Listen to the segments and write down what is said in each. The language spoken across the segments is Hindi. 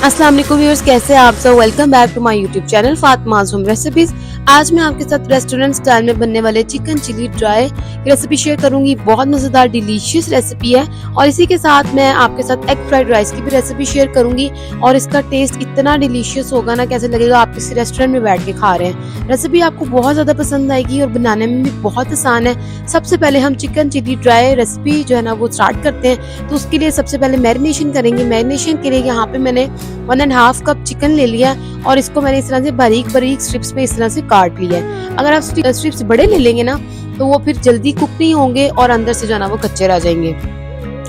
अस्सलाम वालेकुम व्यूअर्स, कैसे हैं आप सब। Welcome back to my YouTube channel Fatima's home recipes. आज मैं आपके साथ रेस्टोरेंट स्टाइल में बनने वाले chicken chilli dry recipe share करूंगी। बहुत मजेदार डिलीशियस रेसिपी है और इसी के साथ मैं आपके साथ एग फ्राइड राइस की भी रेसिपी शेयर करूंगी और इसका टेस्ट इतना डिलीशियस होगा ना, कैसे लगेगा आप किसी रेस्टोरेंट में बैठ के खा रहे हैं। रेसिपी आपको बहुत ज्यादा पसंद आएगी और बनाने में भी बहुत आसान है। सबसे पहले हम चिकन चिली ड्राई रेसिपी जो है ना वो स्टार्ट करते हैं। तो उसके लिए सबसे पहले मैरिनेशन करेंगे। मैरिनेशन के लिए यहाँ पे मैंने 1.5 कप चिकन ले लिया और इसको मैंने इस तरह से बारीक बारीक स्ट्रिप्स में इस तरह से काट लिया है। अगर आप स्ट्रिप्स बड़े ले लेंगे ना तो वो फिर जल्दी कुक नहीं होंगे और अंदर से जो ना वो कच्चे रह जाएंगे।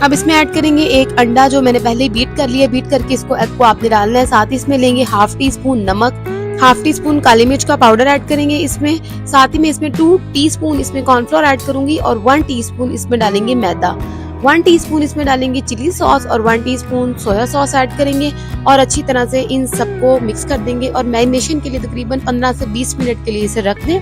अब इसमें ऐड करेंगे एक अंडा जो मैंने पहले बीट कर लिया। बीट करके इसको एग को आपने डालना है। साथ ही इसमें लेंगे हाफ टी स्पून नमक, हाफ टी स्पून काली मिर्च का पाउडर ऐड करेंगे इसमें। साथ ही में इसमें 2 टीस्पून इसमें कॉर्नफ्लोर ऐड करूंगी और 1 टीस्पून इसमें डालेंगे मैदा। 1 टीस्पून इसमें डालेंगे चिली सॉस और 1 टीस्पून सोया सॉस ऐड करेंगे और अच्छी तरह से इन सबको मिक्स कर देंगे और मैरिनेशन के लिए तकरीबन 15 से 20 मिनट के लिए इसे रख दें।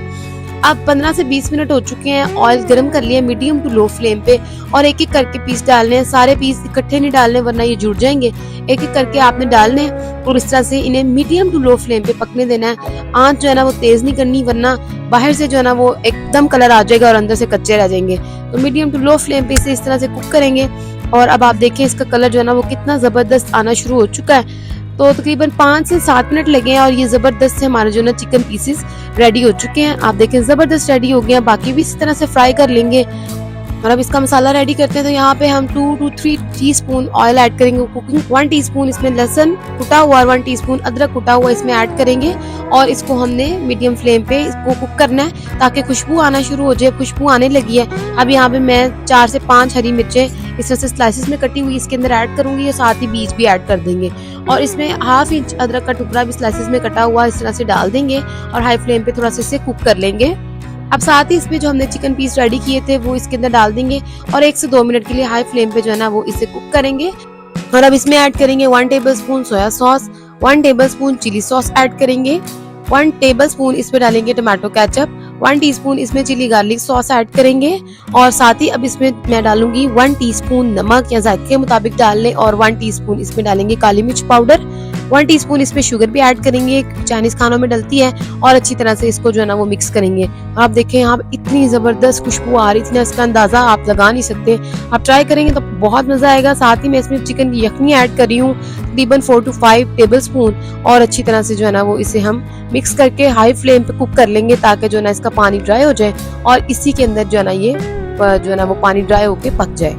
अब 15 से 20 मिनट हो चुके हैं। ऑयल गरम कर लिया मीडियम टू लो फ्लेम पे और एक एक करके पीस डालने हैं। सारे पीस इकट्ठे नहीं डालने वरना ये जुड़ जाएंगे। एक एक करके आपने डालने और इस तरह से इन्हें मीडियम टू लो फ्लेम पे पकने देना है। आंच जो है ना वो तेज नहीं करनी वरना बाहर से जो है ना वो एकदम कलर आ जाएगा और अंदर से कच्चे रह जाएंगे। तो मीडियम टू लो फ्लेम पे इसे इस तरह से कुक करेंगे और अब आप देखें इसका कलर जो है ना वो कितना जबरदस्त आना शुरू हो चुका है। तो तकरीबन 5 से 7 मिनट लगे हैं और ये जबरदस्त से हमारे जो ना चिकन पीसेस रेडी हो चुके हैं। आप देखें जबरदस्त रेडी हो गए हैं। बाकी भी इसी तरह से फ्राई कर लेंगे और अब इसका मसाला रेडी करते हैं। तो यहाँ पे हम 2 to 3 टीस्पून ऑयल ऐड करेंगे कुकिंग। 1 टीस्पून इसमें लहसुन कुटा हुआ और 1 टीस्पून अदरक कुटा हुआ इसमें ऐड करेंगे और इसको हमने मीडियम फ्लेम पे इसको कुक करना है ताकि खुशबू आना शुरू हो जाए। खुशबू आने लगी है। अब यहाँ पे मैं 4 से 5 हरी मिर्चें इस तरह से स्लाइसेस में कटी हुई इसके अंदर ऐड करूंगी और साथ ही बीज भी ऐड कर देंगे और इसमें हाफ इंच अदरक का टुकड़ा भी स्लाइसेस में कटा हुआ इस तरह से डाल देंगे और हाई फ्लेम पे थोड़ा सा इसे कुक कर लेंगे। अब साथ ही इसमें जो हमने चिकन पीस रेडी किए थे वो इसके अंदर डाल देंगे और 1 से 2 मिनट के लिए हाई फ्लेम पे जो है ना वो इसे कुक करेंगे। और अब इसमें ऐड करेंगे 1 tablespoon soya sauce, 1 tablespoon chilli sauce add करेंगे, 1 टेबलस्पून इसमें डालेंगे टमाटो केचप, 1 टीस्पून इसमें चिली गार्लिक सॉस ऐड करेंगे और साथ ही अब इसमें मैं डालूंगी 1 टीस्पून नमक या जायके के मुताबिक डाल लें और 1 टीस्पून इसमें डालेंगे काली मिर्च पाउडर, 1 टीस्पून इसमें शुगर भी ऐड करेंगे, चाइनीज खानों में डलती है और अच्छी तरह से इसको जो है ना वो मिक्स करेंगे। आप देखें यहाँ इतनी जबरदस्त खुशबू आ रही थी ना, इसका अंदाजा आप लगा नहीं सकते। आप ट्राई करेंगे तो बहुत मजा आएगा। साथ ही मैं इसमें चिकन की यखनी ऐड कर रही हूँ तकरीबन 4 to 5 टेबलस्पून और अच्छी तरह से जो है ना वो इसे हम मिक्स करके हाई फ्लेम पे कुक कर लेंगे ताकि जो है ना इसका पानी ड्राई हो जाए और इसी के अंदर जो है ना ये जो है ना वो पानी ड्राई होके पक जाए।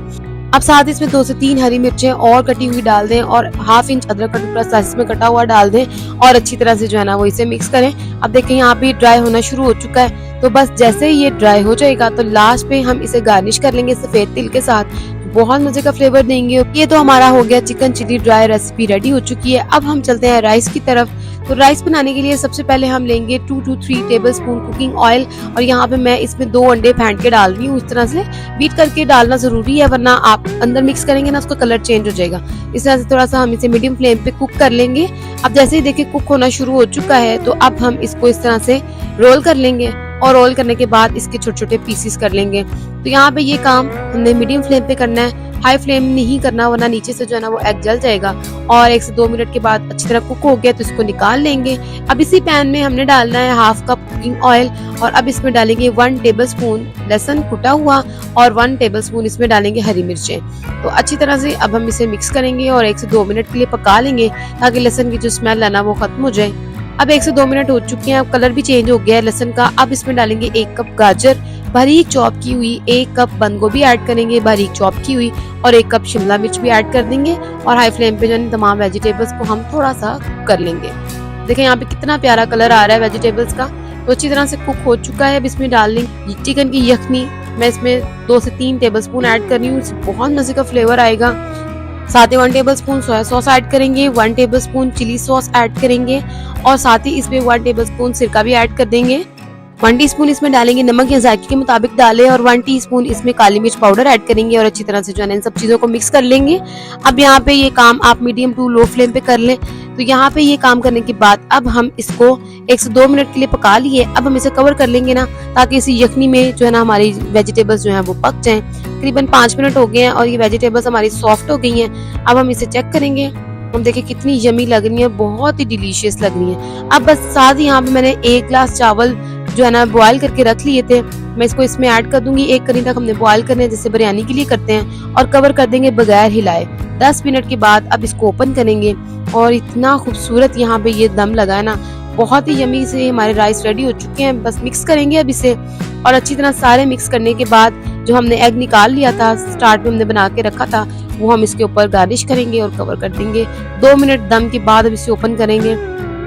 अब साथ ही इसमें 2 से 3 हरी मिर्चें और कटी हुई डाल दें और हाफ इंच अदरक का टुकड़ा स्लाइस में कटा हुआ डाल दें और अच्छी तरह से जो है ना वो इसे मिक्स करें। अब देखें यहाँ पे ड्राई होना शुरू हो चुका है। तो बस जैसे ही ये ड्राई हो जाएगा तो लास्ट पे हम इसे गार्निश कर लेंगे सफेद तिल के साथ। बहुत मजे का फ्लेवर देंगे। ये तो हमारा हो गया chicken chilli dry recipe ready हो चुकी है। अब हम चलते हैं राइस की तरफ। तो राइस बनाने के लिए सबसे पहले हम लेंगे 2 to 3 टेबलस्पून कुकिंग ऑयल और यहाँ पे मैं इसमें 2 अंडे फेंट के डाल रही हूँ। इस तरह से बीट करके डालना जरूरी है वरना आप अंदर मिक्स करेंगे ना उसका कलर चेंज हो जाएगा। इस तरह से थोड़ा सा हम इसे मीडियम फ्लेम पे कुक कर लेंगे। अब जैसे ही देखिए कुक होना शुरू हो चुका है तो अब हम इसको इस तरह से रोल कर लेंगे और रोल करने के बाद इसके छोटे छोटे पीसेस कर लेंगे। तो यहाँ पे ये काम हमने मीडियम फ्लेम पे करना है, हाई फ्लेम नहीं करना वरना नीचे से जो है ना वो एग जल जाएगा। और 1 से 2 मिनट के बाद अच्छी तरह कुक हो गया तो इसको निकाल लेंगे। अब इसी पैन में हमने डालना है हाफ कप कुकिंग ऑयल और अब इसमें डालेंगे 1 टेबलस्पून लहसुन कुटा हुआ और 1 टेबलस्पून इसमें डालेंगे हरी मिर्चें। तो अच्छी तरह से अब हम इसे मिक्स करेंगे और 1 से 2 मिनट के लिए पका लेंगे ताकि लहसुन की जो स्मेल है ना वो खत्म हो जाए। अब 1 से 2 मिनट हो चुके हैं। अब कलर भी चेंज हो गया है लहसुन का। अब इसमें डालेंगे 1 कप गाजर बारीक चॉप की हुई, 1 कप बंद गोभी ऐड करेंगे बारीक चॉप की हुई और 1 कप शिमला मिर्च भी ऐड कर देंगे और हाई फ्लेम पे जो है तमाम वेजिटेबल्स को हम थोड़ा सा कुक कर लेंगे। देखें यहाँ पे कितना प्यारा कलर आ रहा है वेजिटेबल्स का। तो अच्छी तरह से कुक हो चुका है। अब इसमें डाल लेंगे चिकन की यखनी। मैं इसमें 2 से 3 टेबलस्पून ऐड कर रही हूँ। इससे बहुत मजे का फ्लेवर आएगा। साथ ही 1 टेबलस्पून सोया सॉस ऐड करेंगे, 1 टेबलस्पून चिली सॉस ऐड करेंगे और साथ ही इसमें 1 टेबलस्पून सिरका भी ऐड कर देंगे। 1 टीस्पून इसमें डालेंगे नमक या जायके के मुताबिक डालें और 1 टीस्पून इसमें काली मिर्च पाउडर ऐड करेंगे और अच्छी तरह से जो है इन सब चीजों को मिक्स कर लेंगे। अब यहाँ पे ये काम आप मीडियम टू लो फ्लेम पे कर लें। तो यहाँ पे ये काम करने के बाद अब हम इसको 1 से 2 मिनट के लिए पका लिए। अब हम इसे कवर कर लेंगे ना ताकि इसी यखनी में जो है ना हमारी वेजिटेबल्स जो है वो पक जाएं। तकरीबन 5 मिनट हो गए हैं और ये वेजिटेबल्स हमारी सॉफ्ट हो गई हैं। अब हम इसे चेक करेंगे हम देखिए कितनी यमी लग रही है, बहुत ही डिलीशियस लग रही है। अब बस साथ ही यहाँ पे मैंने 1 ग्लास चावल जो है ना बॉयल करके रख लिए थे, मैं इसको इसमें ऐड कर दूंगी। 1 करी तक हमने बॉयल करने हैं जैसे बिरयानी के लिए करते हैं, और कवर कर देंगे बगैर हिलाए। 10 मिनट के बाद अब इसको ओपन करेंगे और इतना खूबसूरत यहाँ पे ये दम लगा है ना, बहुत ही यमी से हमारे राइस रेडी हो चुके हैं। बस मिक्स करेंगे अब इसे, और अच्छी तरह सारे मिक्स करने के बाद जो हमने एग निकाल लिया था, स्टार्ट में हमने बना के रखा था, वो हम इसके ऊपर गार्निश करेंगे और कवर कर देंगे। 2 मिनट दम के बाद अब इसे ओपन करेंगे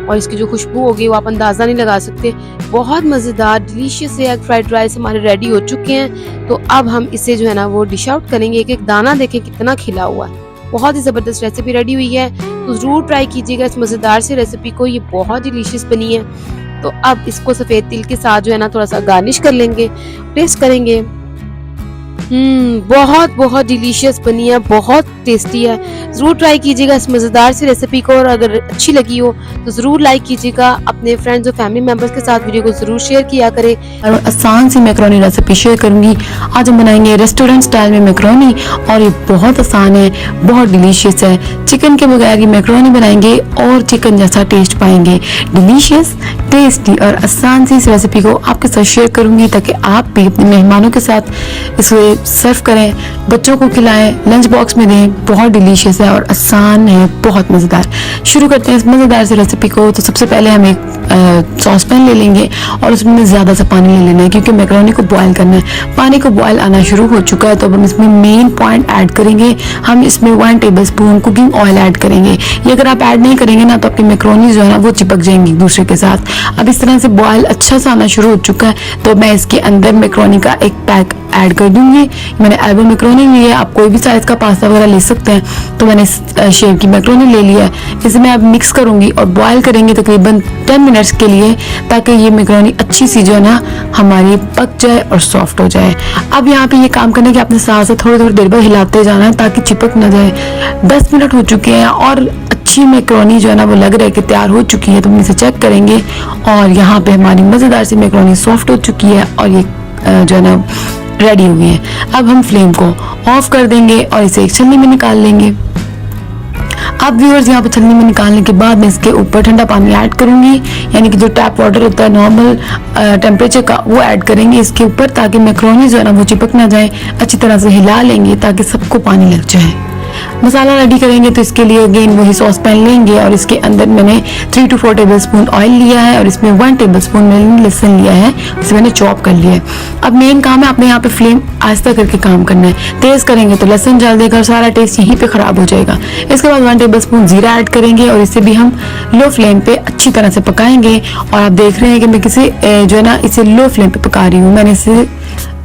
और इसकी जो खुशबू होगी वो आप अंदाजा नहीं लगा सकते। बहुत मजेदार डिलीशियस एग फ्राइड राइस हमारे रेडी हो चुके हैं। तो अब हम इसे जो है ना वो डिश आउट करेंगे। एक एक दाना देखें कितना खिला हुआ है। बहुत ही जबरदस्त रेसिपी रेडी हुई है, तो जरूर ट्राई कीजिएगा इस मजेदार से रेसिपी को, ये बहुत डिलीशियस बनी है। तो अब इसको सफेद तिल के साथ जो है ना थोड़ा सा गार्निश कर लेंगे, टेस्ट करेंगे। बहुत बहुत डिलीशियस बनी है, बहुत टेस्टी है। जरूर ट्राई कीजिएगा इस मजेदार सी रेसिपी को, और अगर अच्छी लगी हो तो जरूर लाइक कीजिएगा। अपने फ्रेंड्स और फैमिली मेंबर्स के साथ वीडियो को जरूर शेयर किया करें। और आसान सी मैक्रोनी रेसिपी शेयर करूंगी। आज हम बनाएंगे रेस्टोरेंट स्टाइल में मैक्रोनी, और ये बहुत आसान है, बहुत डिलीशियस है। चिकन के बगैर ये मैक्रोनी बनाएंगे और चिकन जैसा टेस्ट पाएंगे। डिलीशियस, टेस्टी और आसान सी इस रेसिपी को आपके साथ शेयर करूंगी, ताकि आप भी अपने मेहमानों के साथ इसे सर्व करें, बच्चों को खिलाएं, लंच बॉक्स में दें। बहुत डिलीशियस है और आसान है, बहुत मज़ेदार। शुरू करते हैं इस मज़ेदार से रेसिपी को। तो सबसे पहले हम एक सॉस पैन ले लेंगे और उसमें ज़्यादा सा पानी ले लेना है, क्योंकि मैक्रोनी को बॉयल करना है। पानी को बॉयल आना शुरू हो चुका है, तो अब हम इसमें मेन पॉइंट ऐड करेंगे। हम इसमें 1 टेबलस्पून कुकिंग ऑयल ऐड करेंगे। ये अगर आप ऐड नहीं करेंगे ना, तो आपकी मैक्रोनी जो है ना वो चिपक जाएंगी एक दूसरे के साथ। अब इस तरह से बॉयल अच्छा सा आना शुरू हो चुका है, तो मैं इसके अंदर मैक्रोनी का एक पैक ऐड कर दूंगी। मैंने एल्बो मैक्रोनी ली है, आप कोई भी साइज का पास्ता वगैरह ले सकते हैं, तो मैंने इस शेप की मैक्रोनी ले लिया है। इसे मैं अब मिक्स करूंगी और बॉयल करेंगे तकरीबन 10 मिनट्स के लिए, ताकि ये मैक्रोनी अच्छी सी जो है ना हमारी पक जाए और सॉफ्ट हो जाए। अब यहाँ पे ये काम करने के आपने साथ साथ थोड़ी थोड़ी देर बाद हिलाते जाना है, ताकि चिपक ना जाए। 10 मिनट हो चुके हैं और अच्छी मैक्रोनी जो है ना वो लग रहा है कि तैयार हो चुकी है, तो हम इसे चेक करेंगे। और यहाँ पे हमारी मजेदार सी मैक्रोनी सॉफ्ट हो चुकी है और ये जो है ना रेडी हुई है। अब हम फ्लेम को ऑफ कर देंगे और इसे एक छन्नी में निकाल लेंगे। अब व्यूअर्स यहाँ पे छन्नी में निकालने के बाद मैं इसके ऊपर ठंडा पानी ऐड करूंगी, यानी कि जो टैप वाटर होता है नॉर्मल टेम्परेचर का, वो ऐड करेंगे इसके ऊपर, ताकि मैक्रोनी जो है ना वो चिपक ना जाए। अच्छी तरह से हिला लेंगे ताकि सबको पानी लग जाए। मसाला रेडी करेंगे, तो इसके लिए अगेन वही सॉस पैन लेंगे और इसके अंदर मैंने 3 to 4 टेबलस्पून ऑयल लिया है, और इसमें 1 टेबलस्पून मैंने लहसुन लिया है, इसे मैंने चॉप कर लिया है। अब मेन काम है आपने यहाँ पे फ्लेम आहिस्ता करके काम करना है। तेज करेंगे तो लहसुन जल देगा और सारा टेस्ट यहीं पे खराब हो जाएगा। इसके बाद 1 टेबलस्पून जीरा ऐड करेंगे और इसे भी हम लो फ्लेम पे अच्छी तरह से पकाएंगे। और आप देख रहे हैं कि मैं किसी जो है ना इसे लो फ्लेम पे पका रही हूँ। मैंने इसे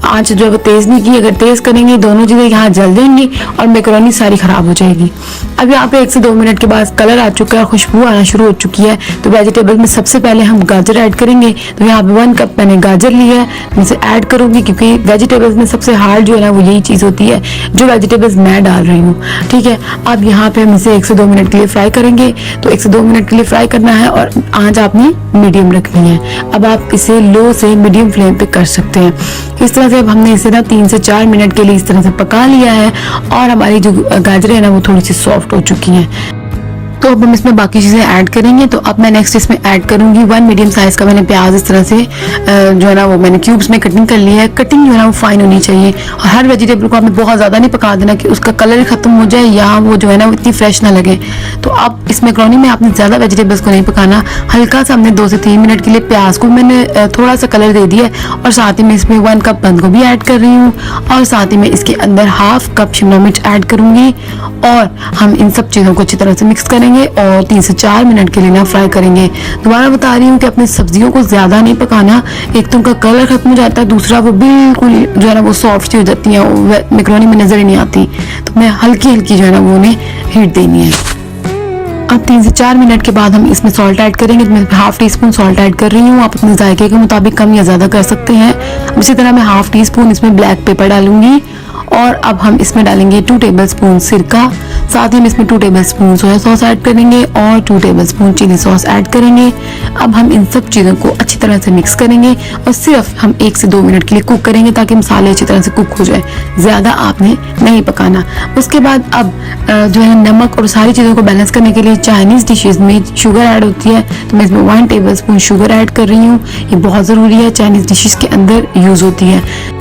आंच जो है वो तेज नहीं की। अगर तेज करेंगे दोनों चीजें यहाँ जल जाएंगी और मैक्रोनी सारी खराब हो जाएगी। अब यहाँ पे 1 से 2 मिनट के बाद कलर आ चुका है, खुशबू आना शुरू हो चुकी है। तो वेजिटेबल में सबसे पहले हम गाजर ऐड करेंगे। तो यहाँ पे 1 कप मैंने गाजर लिया है, मैं इसे ऐड करूंगी, क्योंकि वेजिटेबल्स में सबसे हार्ड जो है ना वो यही चीज होती है जो वेजिटेबल्स मैं डाल रही हूँ। ठीक है, अब यहाँ पे हम इसे 1 से 2 मिनट के लिए फ्राई करेंगे। तो 1 से 2 मिनट के लिए फ्राई करना है और आंच आपने मीडियम रखनी है। अब आप इसे लो से मीडियम फ्लेम पे कर सकते हैं। इस तरह से अब हमने इसे ना 3 से 4 मिनट के लिए इस तरह से पका लिया है, और हमारी जो गाजरें है ना वो थोड़ी सी सॉफ्ट हो चुकी हैं। तो अब हम इसमें बाकी चीज़ें ऐड करेंगे। तो अब मैं नेक्स्ट इसमें ऐड करूंगी 1 मीडियम साइज का मैंने प्याज इस तरह से जो है ना वो मैंने क्यूब्स में कटिंग कर लिया है। कटिंग जो है ना वो फाइन होनी चाहिए, और हर वेजिटेबल को आपने बहुत ज़्यादा नहीं पका देना कि उसका कलर खत्म हो जाए या वो जो है ना वो इतनी फ्रेश ना लगे। तो अब इस मैक्रोनी में आपने ज़्यादा वेजिटेबल्स को नहीं पकाना, हल्का सा हमने 2 से 3 मिनट के लिए प्याज को मैंने थोड़ा सा कलर दे दिया, और साथ ही मैं इसमें 1 कप बंद गोभी ऐड कर रही हूँ, और साथ ही मैं इसके अंदर 1/2 कप शिमला मिर्च ऐड करूंगी। और हम इन सब चीज़ों को अच्छी तरह से मिक्स करेंगे और 3 से 4 मिनट के लिए ना फ्राई करेंगे। दोबारा बता रही हूँ कि अपनी सब्जियों को ज़्यादा नहीं पकाना, एक तो उनका कलर खत्म हो जाता है, दूसरा वो बिल्कुल जो है ना वो सॉफ्ट सी हो जाती है, मैक्रोनी में नज़र ही नहीं आती। तो मैं हल्की हल्की जो है ना वो उन्हें हीट देनी है। अब 3 से 4 मिनट के बाद हम इसमें सॉल्ट ऐड करेंगे। मैं 1/2 टीस्पून सॉल्ट ऐड कर रही हूँ, आप अपने जायके के मुताबिक कम या ज़्यादा कर सकते हैं। इसी तरह मैं 1/2 टीस्पून इसमें ब्लैक पेपर डालूंगी, और अब हम इसमें डालेंगे 2 टेबलस्पून सिरका, साथ ही हम इसमें 2 टेबलस्पून सोया सॉस ऐड करेंगे और 2 टेबलस्पून चिली सॉस ऐड करेंगे। अब हम इन सब चीज़ों को अच्छी तरह से मिक्स करेंगे और सिर्फ हम 1 से 2 मिनट के लिए कुक करेंगे ताकि मसाले अच्छी तरह से कुक हो जाए, ज़्यादा आपने नहीं पकाना। उसके बाद अब जो है नमक और सारी चीज़ों को बैलेंस करने के लिए चाइनीज़ डिशेज़ में शुगर ऐड होती है, तो मैं इसमें 1 टेबलस्पून शुगर ऐड कर रही हूँ। ये बहुत ज़रूरी है, चाइनीज़ डिशेज़ के अंदर यूज़ होती है।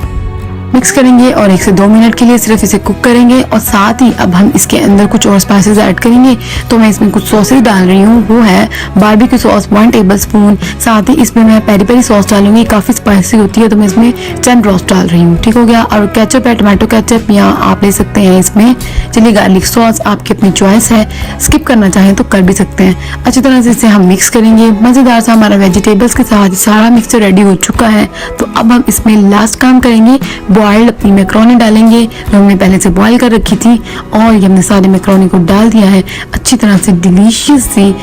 मिक्स करेंगे और 1 से 2 मिनट के लिए सिर्फ इसे कुक करेंगे और साथ ही अब हम इसके अंदर कुछ और स्पाइसेस ऐड करेंगे। तो मैं इसमें कुछ सॉसेस डाल रही हूँ, वो है बारबेक्यू सॉस 1 टेबलस्पून, साथ ही इसमें मैं पेरी पेरी सॉस डालूंगी, काफ़ी स्पाइसी होती है तो मैं इसमें चन रोस्ट डाल रही हूँ। ठीक हो गया। और केचप है, टमाटो केचप या आप ले सकते हैं इसमें चिली गार्लिक सॉस, आपकी अपनी चॉइस है, स्किप करना चाहें तो कर भी सकते हैं। अच्छी तरह से इसे हम मिक्स करेंगे। मज़ेदार सा हमारा वेजिटेबल्स के साथ सारा मिक्सचर रेडी हो चुका है। तो अब हम इसमें लास्ट काम करेंगे, बॉइल्ड अपनी मैक्रोनी डालेंगे जो हमने पहले से बॉईल कर रखी थी, और ये हमने सारे मैक्रोनी को डाल दिया है। अच्छी तरह से डिलीशियस सी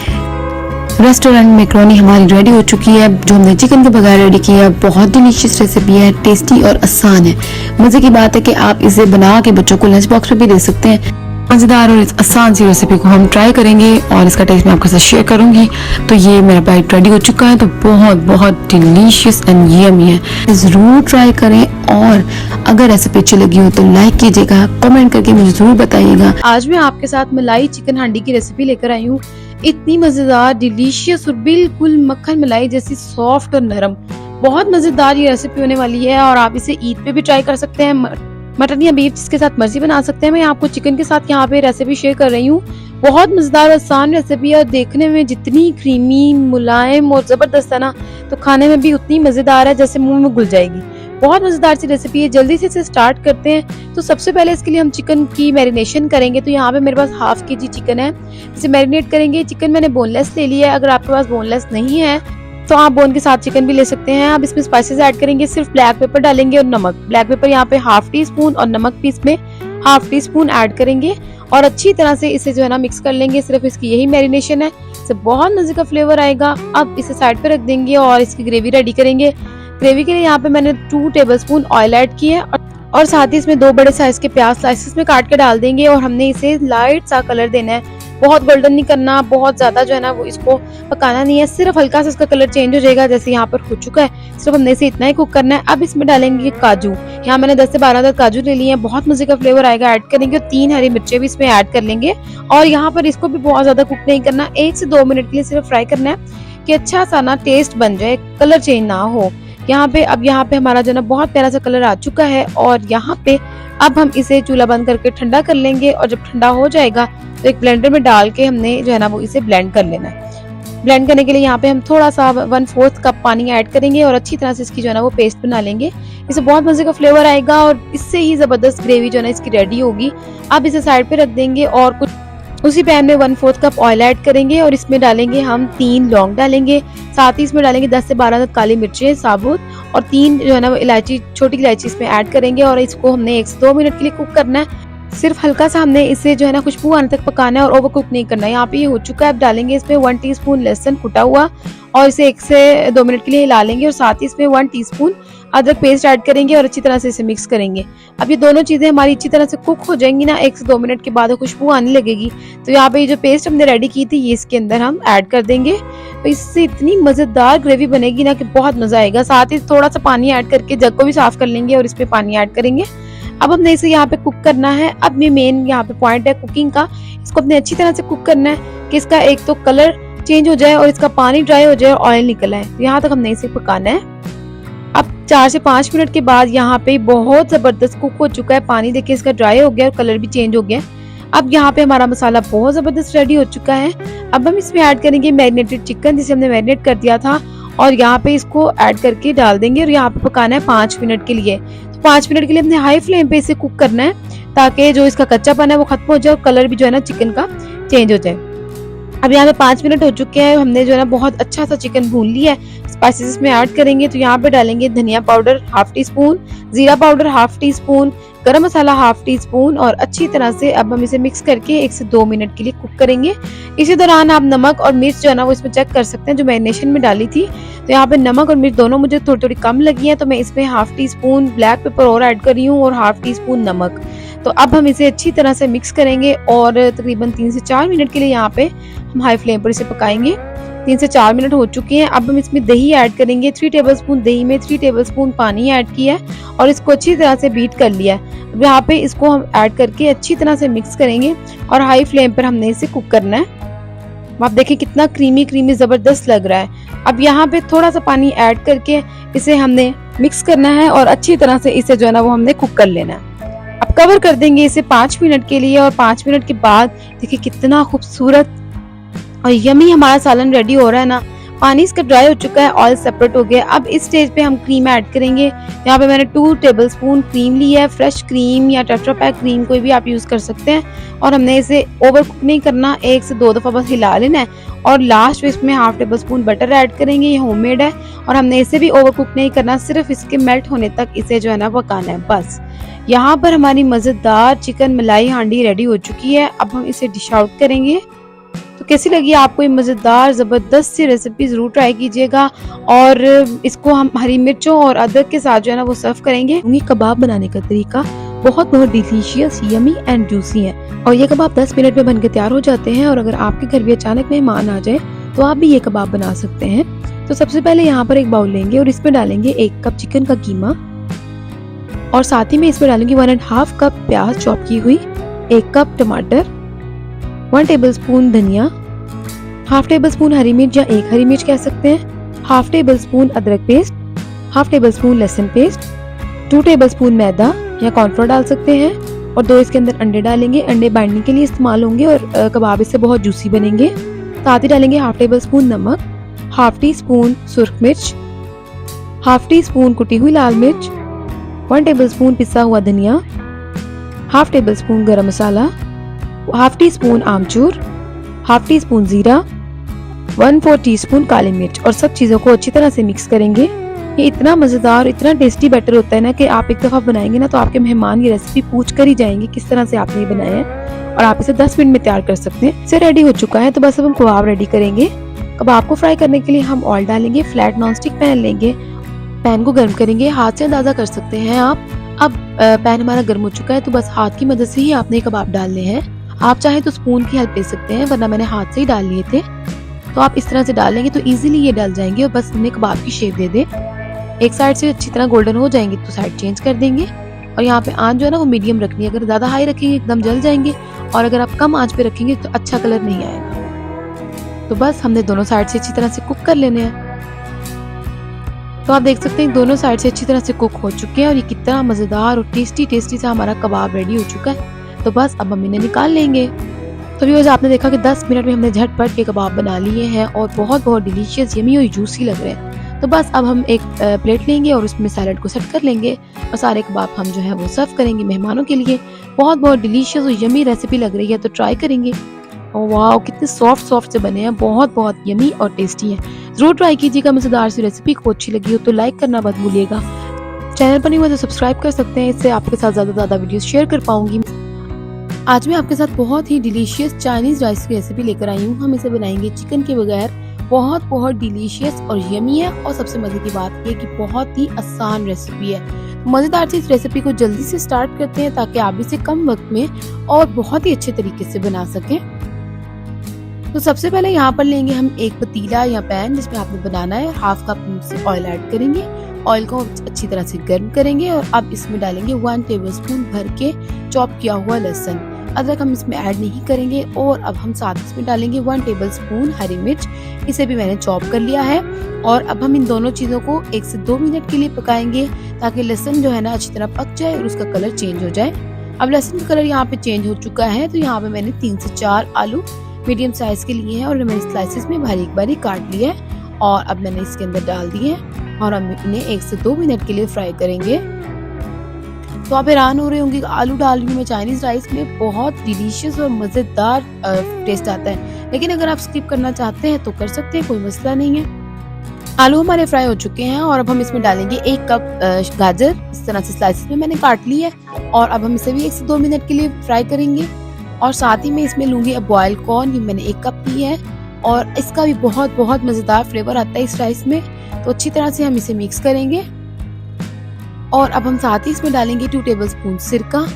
रेस्टोरेंट मैक्रोनी हमारी रेडी हो चुकी है, जो हमने चिकन के बगैर रेडी की है। बहुत डिलीशियस रेसिपी है, टेस्टी और आसान है। मज़े की बात है कि आप इसे बना के बच्चों को लंच बॉक्स में भी दे सकते हैं। मज़ेदार और इस आसान सी रेसिपी को हम ट्राई करेंगे और इसका टेस्ट मैं आपके साथ शेयर करूंगी। तो ये मेरा बाइट रेडी हो चुका है, तो बहुत बहुत डिलीशियस एंड यम्मी है। ज़रूर ट्राई करें और अगर रेसिपी अच्छी लगी हो तो लाइक कीजिएगा, कमेंट करके मुझे ज़रूर बताइएगा। आज मैं आपके साथ मलाई चिकन हांडी की रेसिपी लेकर आई हूँ। इतनी मजेदार, डिलीशियस और बिल्कुल मक्खन मलाई जैसी सॉफ्ट और नरम, बहुत मजेदार ये रेसिपी होने वाली है। और आप इसे ईद पे भी ट्राई कर सकते हैं, मटन या बीफ जिसके साथ मर्जी बना सकते हैं। मैं आपको चिकन के साथ यहाँ पे रेसिपी शेयर कर रही हूँ। बहुत मजेदार आसान रेसिपी है और देखने में जितनी क्रीमी, मुलायम और जबरदस्त है ना, तो खाने में भी उतनी मजेदार है जैसे मुंह में घुल जाएगी। बहुत मजेदार सी रेसिपी है, जल्दी से इसे स्टार्ट करते हैं। तो सबसे पहले इसके लिए हम चिकन की मैरिनेशन करेंगे। तो यहाँ पे मेरे पास ½ kg चिकन है, इसे मैरिनेट करेंगे। चिकन मैंने बोनलेस ले लिया है, अगर आपके पास बोनलेस नहीं है तो आप बोन के साथ चिकन भी ले सकते हैं। अब इसमें स्पाइसेस ऐड करेंगे, सिर्फ ब्लैक पेपर डालेंगे और नमक। ब्लैक पेपर यहाँ पे ½ टीस्पून और नमक भी इसमें ½ टीस्पून ऐड करेंगे और अच्छी तरह से इसे जो है ना मिक्स कर लेंगे। सिर्फ इसकी यही मैरिनेशन है, इससे बहुत मजे का फ्लेवर आएगा। अब इसे साइड पे रख देंगे और इसकी ग्रेवी रेडी करेंगे। ग्रेवी के लिए यहाँ पे मैंने 2 टेबलस्पून ऑयल ऐड किया है और साथ ही इसमें 2 बड़े साइज के प्याज स्लाइसेस में काट के डाल देंगे और हमने इसे लाइट सा कलर देना है। बहुत गोल्डन नहीं करना, बहुत ज्यादा जो है ना वो इसको पकाना नहीं है, सिर्फ हल्का सा इसका कलर चेंज हो जाएगा जैसे यहाँ पर हो चुका है। सिर्फ हमने इसे इतना ही कुक करना है। अब इसमें डालेंगे काजू, यहाँ मैंने 10 से 12 काजू ले लिए हैं, बहुत मजे का फ्लेवर आएगा। ऐड करेंगे और 3 हरी मिर्चें भी इसमें ऐड कर लेंगे और यहाँ पर इसको भी बहुत ज्यादा कुक नहीं करना, 1 से 2 मिनट के लिए सिर्फ फ्राई करना है कि अच्छा सा ना टेस्ट बन जाए, कलर चेंज ना हो। यहाँ पे हमारा जो ना बहुत प्यारा सा कलर आ चुका है और यहाँ पे अब हम इसे चूल्हा बंद करके ठंडा कर लेंगे और जब ठंडा हो जाएगा तो एक ब्लेंडर में डाल के हमने जो है ना वो इसे ब्लेंड कर लेना है। ब्लेंड करने के लिए यहाँ पे हम थोड़ा सा 1/4 कप पानी ऐड करेंगे और अच्छी तरह से इसकी जो है ना वो पेस्ट बना लेंगे। इससे बहुत मजे का फ्लेवर आएगा और इससे ही जबरदस्त ग्रेवी जो है ना इसकी रेडी होगी। अब इसे साइड पे रख देंगे और कुछ उसी पैन में 1/4 कप ऑयल ऐड करेंगे और इसमें डालेंगे हम 3 लौंग डालेंगे, साथ ही इसमें डालेंगे 10 से 12 काली मिर्चें साबुत और 3 जो है ना इलायची, छोटी इलायची इसमें ऐड करेंगे और इसको हमने 1 से 2 मिनट के लिए कुक करना है। सिर्फ हल्का सा हमने इसे जो है ना खुशबू आने तक पकाना है और ओवर कुक नहीं करना है। यहाँ पे ये हो चुका है। अब डालेंगे इसमें 1 टीस्पून लहसुन कुटा हुआ और इसे 1 से 2 मिनट के लिए हिला लेंगे और साथ ही इसमें 1 टीस्पून अदरक पेस्ट ऐड करेंगे और अच्छी तरह से इसे मिक्स करेंगे। अब ये दोनों चीजें हमारी अच्छी तरह से कुक हो जाएंगी ना, 1 से 2 मिनट के बाद खुशबू आने लगेगी। तो यहाँ पे ये जो पेस्ट हमने रेडी की थी ये इसके अंदर हम ऐड कर देंगे। तो इससे इतनी मजेदार ग्रेवी बनेगी ना कि बहुत मजा आएगा। साथ ही थोड़ा सा पानी ऐड करके जग को भी साफ कर लेंगे और इसमें पानी ऐड करेंगे। अब हमने इसे यहाँ पे कुक करना है। अब ये मेन यहाँ पे पॉइंट है कुकिंग का, इसको अपने अच्छी तरह से कुक करना है कि इसका एक तो कलर चेंज हो जाए और इसका पानी ड्राई हो जाए और ऑयल निकल आए। तो यहाँ तक हमने इसे पकाना है। अब 4 से 5 मिनट के बाद यहाँ पे बहुत जबरदस्त कुक हो चुका है। पानी देखिए इसका ड्राई हो गया और कलर भी चेंज हो गया। अब यहाँ पे हमारा मसाला बहुत जबरदस्त रेडी हो चुका है। अब हम इसमें ऐड करेंगे मैरिनेटेड चिकन जिसे हमने मैरिनेट कर दिया था और यहाँ पे इसको ऐड करके डाल देंगे और यहाँ पे पकाना है 5 मिनट के लिए। तो 5 मिनट के लिए हमने हाई फ्लेम पे इसे कुक करना है ताकि जो इसका कच्चापन है वो खत्म हो जाए और कलर भी जो है ना चिकन का चेंज हो जाए। अब यहाँ पे 5 मिनट हो चुके हैं। हमने जो है ना बहुत अच्छा सा चिकन भून लिया है। स्पाइसेस इसमें ऐड करेंगे तो यहाँ पे डालेंगे धनिया पाउडर हाफ टी स्पून, जीरा पाउडर हाफ टी स्पून, गरम मसाला हाफ टी स्पून और अच्छी तरह से अब हम इसे मिक्स करके 1 से 2 मिनट के लिए कुक करेंगे। इसी दौरान आप नमक और मिर्च जो है ना वो इसमें चेक कर सकते हैं जो मैरिनेशन में डाली थी। तो यहाँ पे नमक और मिर्च दोनों मुझे थोड़ी थोड़ी कम लगी है, तो मैं इसमें half tea spoon black pepper और ऐड कर रही हूँ और हाफ टी स्पून नमक। तो अब हम इसे अच्छी तरह से मिक्स करेंगे और तकरीबन 3 से 4 मिनट के लिए यहाँ पे हम हाई फ्लेम पर इसे पकाएंगे। 3 से 4 मिनट हो चुके हैं। अब हम इसमें दही ऐड करेंगे। 3 टेबलस्पून दही में 3 टेबलस्पून पानी ऐड किया है और इसको अच्छी तरह से बीट कर लिया है। अब यहाँ पे इसको हम ऐड करके अच्छी तरह से मिक्स करेंगे और हाई फ्लेम पर हमने इसे कुक करना है। आप देखिए कितना क्रीमी क्रीमी जबरदस्त लग रहा है। अब यहाँ पे थोड़ा सा पानी ऐड करके इसे हमने मिक्स करना है और अच्छी तरह से इसे जो है ना वो हमने कुक कर लेना है। अब कवर कर देंगे इसे 5 मिनट के लिए और 5 मिनट के बाद देखिए कितना खूबसूरत और यमी हमारा सालन रेडी हो रहा है ना। पानी इसका ड्राई हो चुका है, ऑयल सेपरेट हो गया। अब इस स्टेज पे हम क्रीम ऐड करेंगे। यहाँ पे मैंने 2 टेबलस्पून क्रीम ली है, फ्रेश क्रीम या टेट्रा पैक क्रीम कोई भी आप यूज कर सकते हैं। और हमने इसे ओवर कुक नहीं करना, 1 से 2 दफा बस हिला लेना है। और लास्ट में इसमें हाफ टेबलस्पून बटर ऐड करेंगे, ये होममेड है और हमने इसे भी ओवर कुक नहीं करना, सिर्फ इसके मेल्ट होने तक इसे जो है ना पकाना है बस। यहाँ पर हमारी मजेदार चिकन मलाई हांडी रेडी हो चुकी है। अब हम इसे डिश आउट करेंगे। तो कैसी लगी आपको ये मजेदार जबरदस्त सी रेसिपी, जरूर ट्राई कीजिएगा। और इसको हम हरी मिर्चों और अदरक के साथ जो है ना वो सर्व करेंगे। ये कबाब बनाने का तरीका बहुत डिलीशियस, यमी एंड जूसी है और ये कबाब 10 मिनट में बनकर तैयार हो जाते हैं। और अगर आपके घर भी अचानक मेहमान आ जाए तो आप भी ये कबाब बना सकते हैं। तो सबसे पहले यहाँ पर एक बाउल लेंगे और इसमें डालेंगे 1 कप चिकन का कीमा और साथ ही में इसमें डालूंगी 1.5 कप प्याज चॉप की हुई, 1 कप टमाटर, 1 टेबलस्पून धनिया, हाफ टेबलस्पून हरी मिर्च या 1 हरी मिर्च कह सकते हैं, हाफ टेबलस्पून अदरक पेस्ट, हाफ टेबलस्पून लहसुन पेस्ट, 2 टेबलस्पून मैदा या कॉर्नफ्लोर डाल सकते हैं और 2 इसके अंदर अंडे डालेंगे। अंडे बाइंडिंग के लिए इस्तेमाल होंगे और कबाब इससे बहुत जूसी बनेंगे। साथ ही डालेंगे हाफ टेबलस्पून नमक, हाफ टी स्पून सुर्ख मिर्च, हाफ टी स्पून कुटी हुई लाल मिर्च, 1 टेबलस्पून पिसा हुआ धनिया, हाफ टेबलस्पून गरम मसाला, हाफ टी स्पून आमचूर, हाफ टी स्पून जीरा, 1/4 टीस्पून काली मिर्च और सब चीजों को अच्छी तरह से मिक्स करेंगे। ये इतना मजेदार, इतना टेस्टी बैटर होता है ना कि आप एक दफा बनाएंगे ना तो आपके मेहमान ये रेसिपी पूछ कर ही जाएंगे किस तरह से आपने ये बनाया है। और आप इसे 10 मिनट में तैयार कर सकते हैं। इसे रेडी हो चुका है तो बस अब हम कबाब रेडी करेंगे। कबाब को फ्राई करने के लिए हम ऑयल डालेंगे। फ्लैट नॉन स्टिक पैन लेंगे, पैन को गर्म करेंगे, हाथ से अंदाजा कर सकते हैं आप। अब पैन हमारा गर्म हो चुका है तो बस हाथ की मदद से ही आपने कबाब डालने हैं। आप चाहे तो स्पून की हेल्प ले सकते हैं, वरना मैंने हाथ से ही डाल लिए थे। तो आप इस तरह से डालेंगे तो इजीली ये डल जाएंगे और बस इन्हें कबाब की शेप दे दें। एक साइड से अच्छी तरह गोल्डन हो जाएंगे तो साइड चेंज कर देंगे। और यहाँ पे आंच जो है ना वो मीडियम रखनी है। अगर ज्यादा हाई रखेंगे एकदम जल जाएंगे और अगर आप कम आंच पे रखेंगे तो अच्छा कलर नहीं आएगा। तो बस हमने दोनों साइड से अच्छी तरह से कुक कर लेने हैं। तो आप देख सकते हैं दोनों साइड से अच्छी तरह से कुक हो चुके हैं और ये कितना मजेदार और टेस्टी टेस्टी सा हमारा कबाब रेडी हो चुका है। तो बस अब हम इन्हें निकाल लेंगे। तो व्यूअर्स आपने देखा कि 10 मिनट में हमने झटपट के कबाब बना लिए हैं और बहुत डिलीशियस, यमी और जूसी लग रहे हैं। तो बस अब हम एक प्लेट लेंगे और उसमें सैलड को सेट कर लेंगे और सारे कबाब हम जो है वो सर्व करेंगे मेहमानों के लिए। बहुत डिलीशियस और यमी रेसिपी लग रही है, तो ट्राई करेंगे। और वाह कितने सॉफ्ट से बने हैं, बहुत यमी और टेस्टी है। जरूर ट्राई कीजिएगा मजेदार सी रेसिपी। को अच्छी लगी हो तो लाइक करना मत भूलिएगा। चैनल पर नहीं हुआ तो सब्सक्राइब कर सकते हैं, इससे आपके साथ ज्यादा वीडियोस शेयर कर पाऊंगी। आज मैं आपके साथ बहुत ही डिलीशियस चाइनीज राइस की रेसिपी लेकर आई हूँ। हम इसे बनाएंगे चिकन के बगैर। बहुत डिलीशियस और यमी है और सबसे मजे की बात ये कि बहुत ही आसान रेसिपी है। मजेदार सी इस रेसिपी को जल्दी से स्टार्ट करते हैं ताकि आप इसे कम वक्त में और बहुत ही अच्छे तरीके से बना सकें। तो सबसे पहले यहाँ पर लेंगे हम एक पतीला या पैन जिसमें आपने बनाना है और हाफ कप से ऑयल ऐड करेंगे। ऑयल को अच्छी तरह से गर्म करेंगे और अब इसमें डालेंगे 1 टेबलस्पून भर के चॉप किया हुआ लहसुन। अदरक हम इसमें ऐड नहीं करेंगे। और अब हम साथ इसमें डालेंगे 1 टेबलस्पून हरी मिर्च, इसे भी मैंने चॉप कर लिया है। और अब हम इन दोनों चीजों को 1 से 2 मिनट के लिए पकाएंगे ताकि लहसुन जो है ना अच्छी तरह पक जाए और उसका कलर चेंज हो जाए। अब लहसुन का कलर यहाँ पे चेंज हो चुका है तो यहाँ पे मैंने 3 से 4 आलू मीडियम साइज के लिए हैं और मैंने स्लाइसेस में बारीक काट लिया है और अब मैंने इसके अंदर डाल दिए हैं और हम इन्हें 1 से 2 मिनट के लिए फ्राई करेंगे। तो आप हैरान हो रहे होंगे आलू डाल रही हूँ मैं चाइनीज राइस में, बहुत डिलीशियस और मजेदार टेस्ट आता है। लेकिन अगर आप स्किप करना चाहते हैं तो कर सकते हैं, कोई मसला नहीं है। आलू हमारे फ्राई हो चुके हैं और अब हम इसमें डालेंगे 1 कप गाजर, इस तरह से स्लाइसेस में मैंने काट ली है और अब हम इसे भी 1 से 2 मिनट के लिए फ्राई करेंगे। और साथ ही में इसमें लूंगी अब बॉयल कॉर्न, ये मैंने 1 कप ली है और इसका भी बहुत बहुत मजेदार फ्लेवर आता है इस राइस में। तो अच्छी तरह से हम इसे मिक्स करेंगे और अब हम साथ ही इसमें डालेंगे 2 टेबलस्पून सिरका,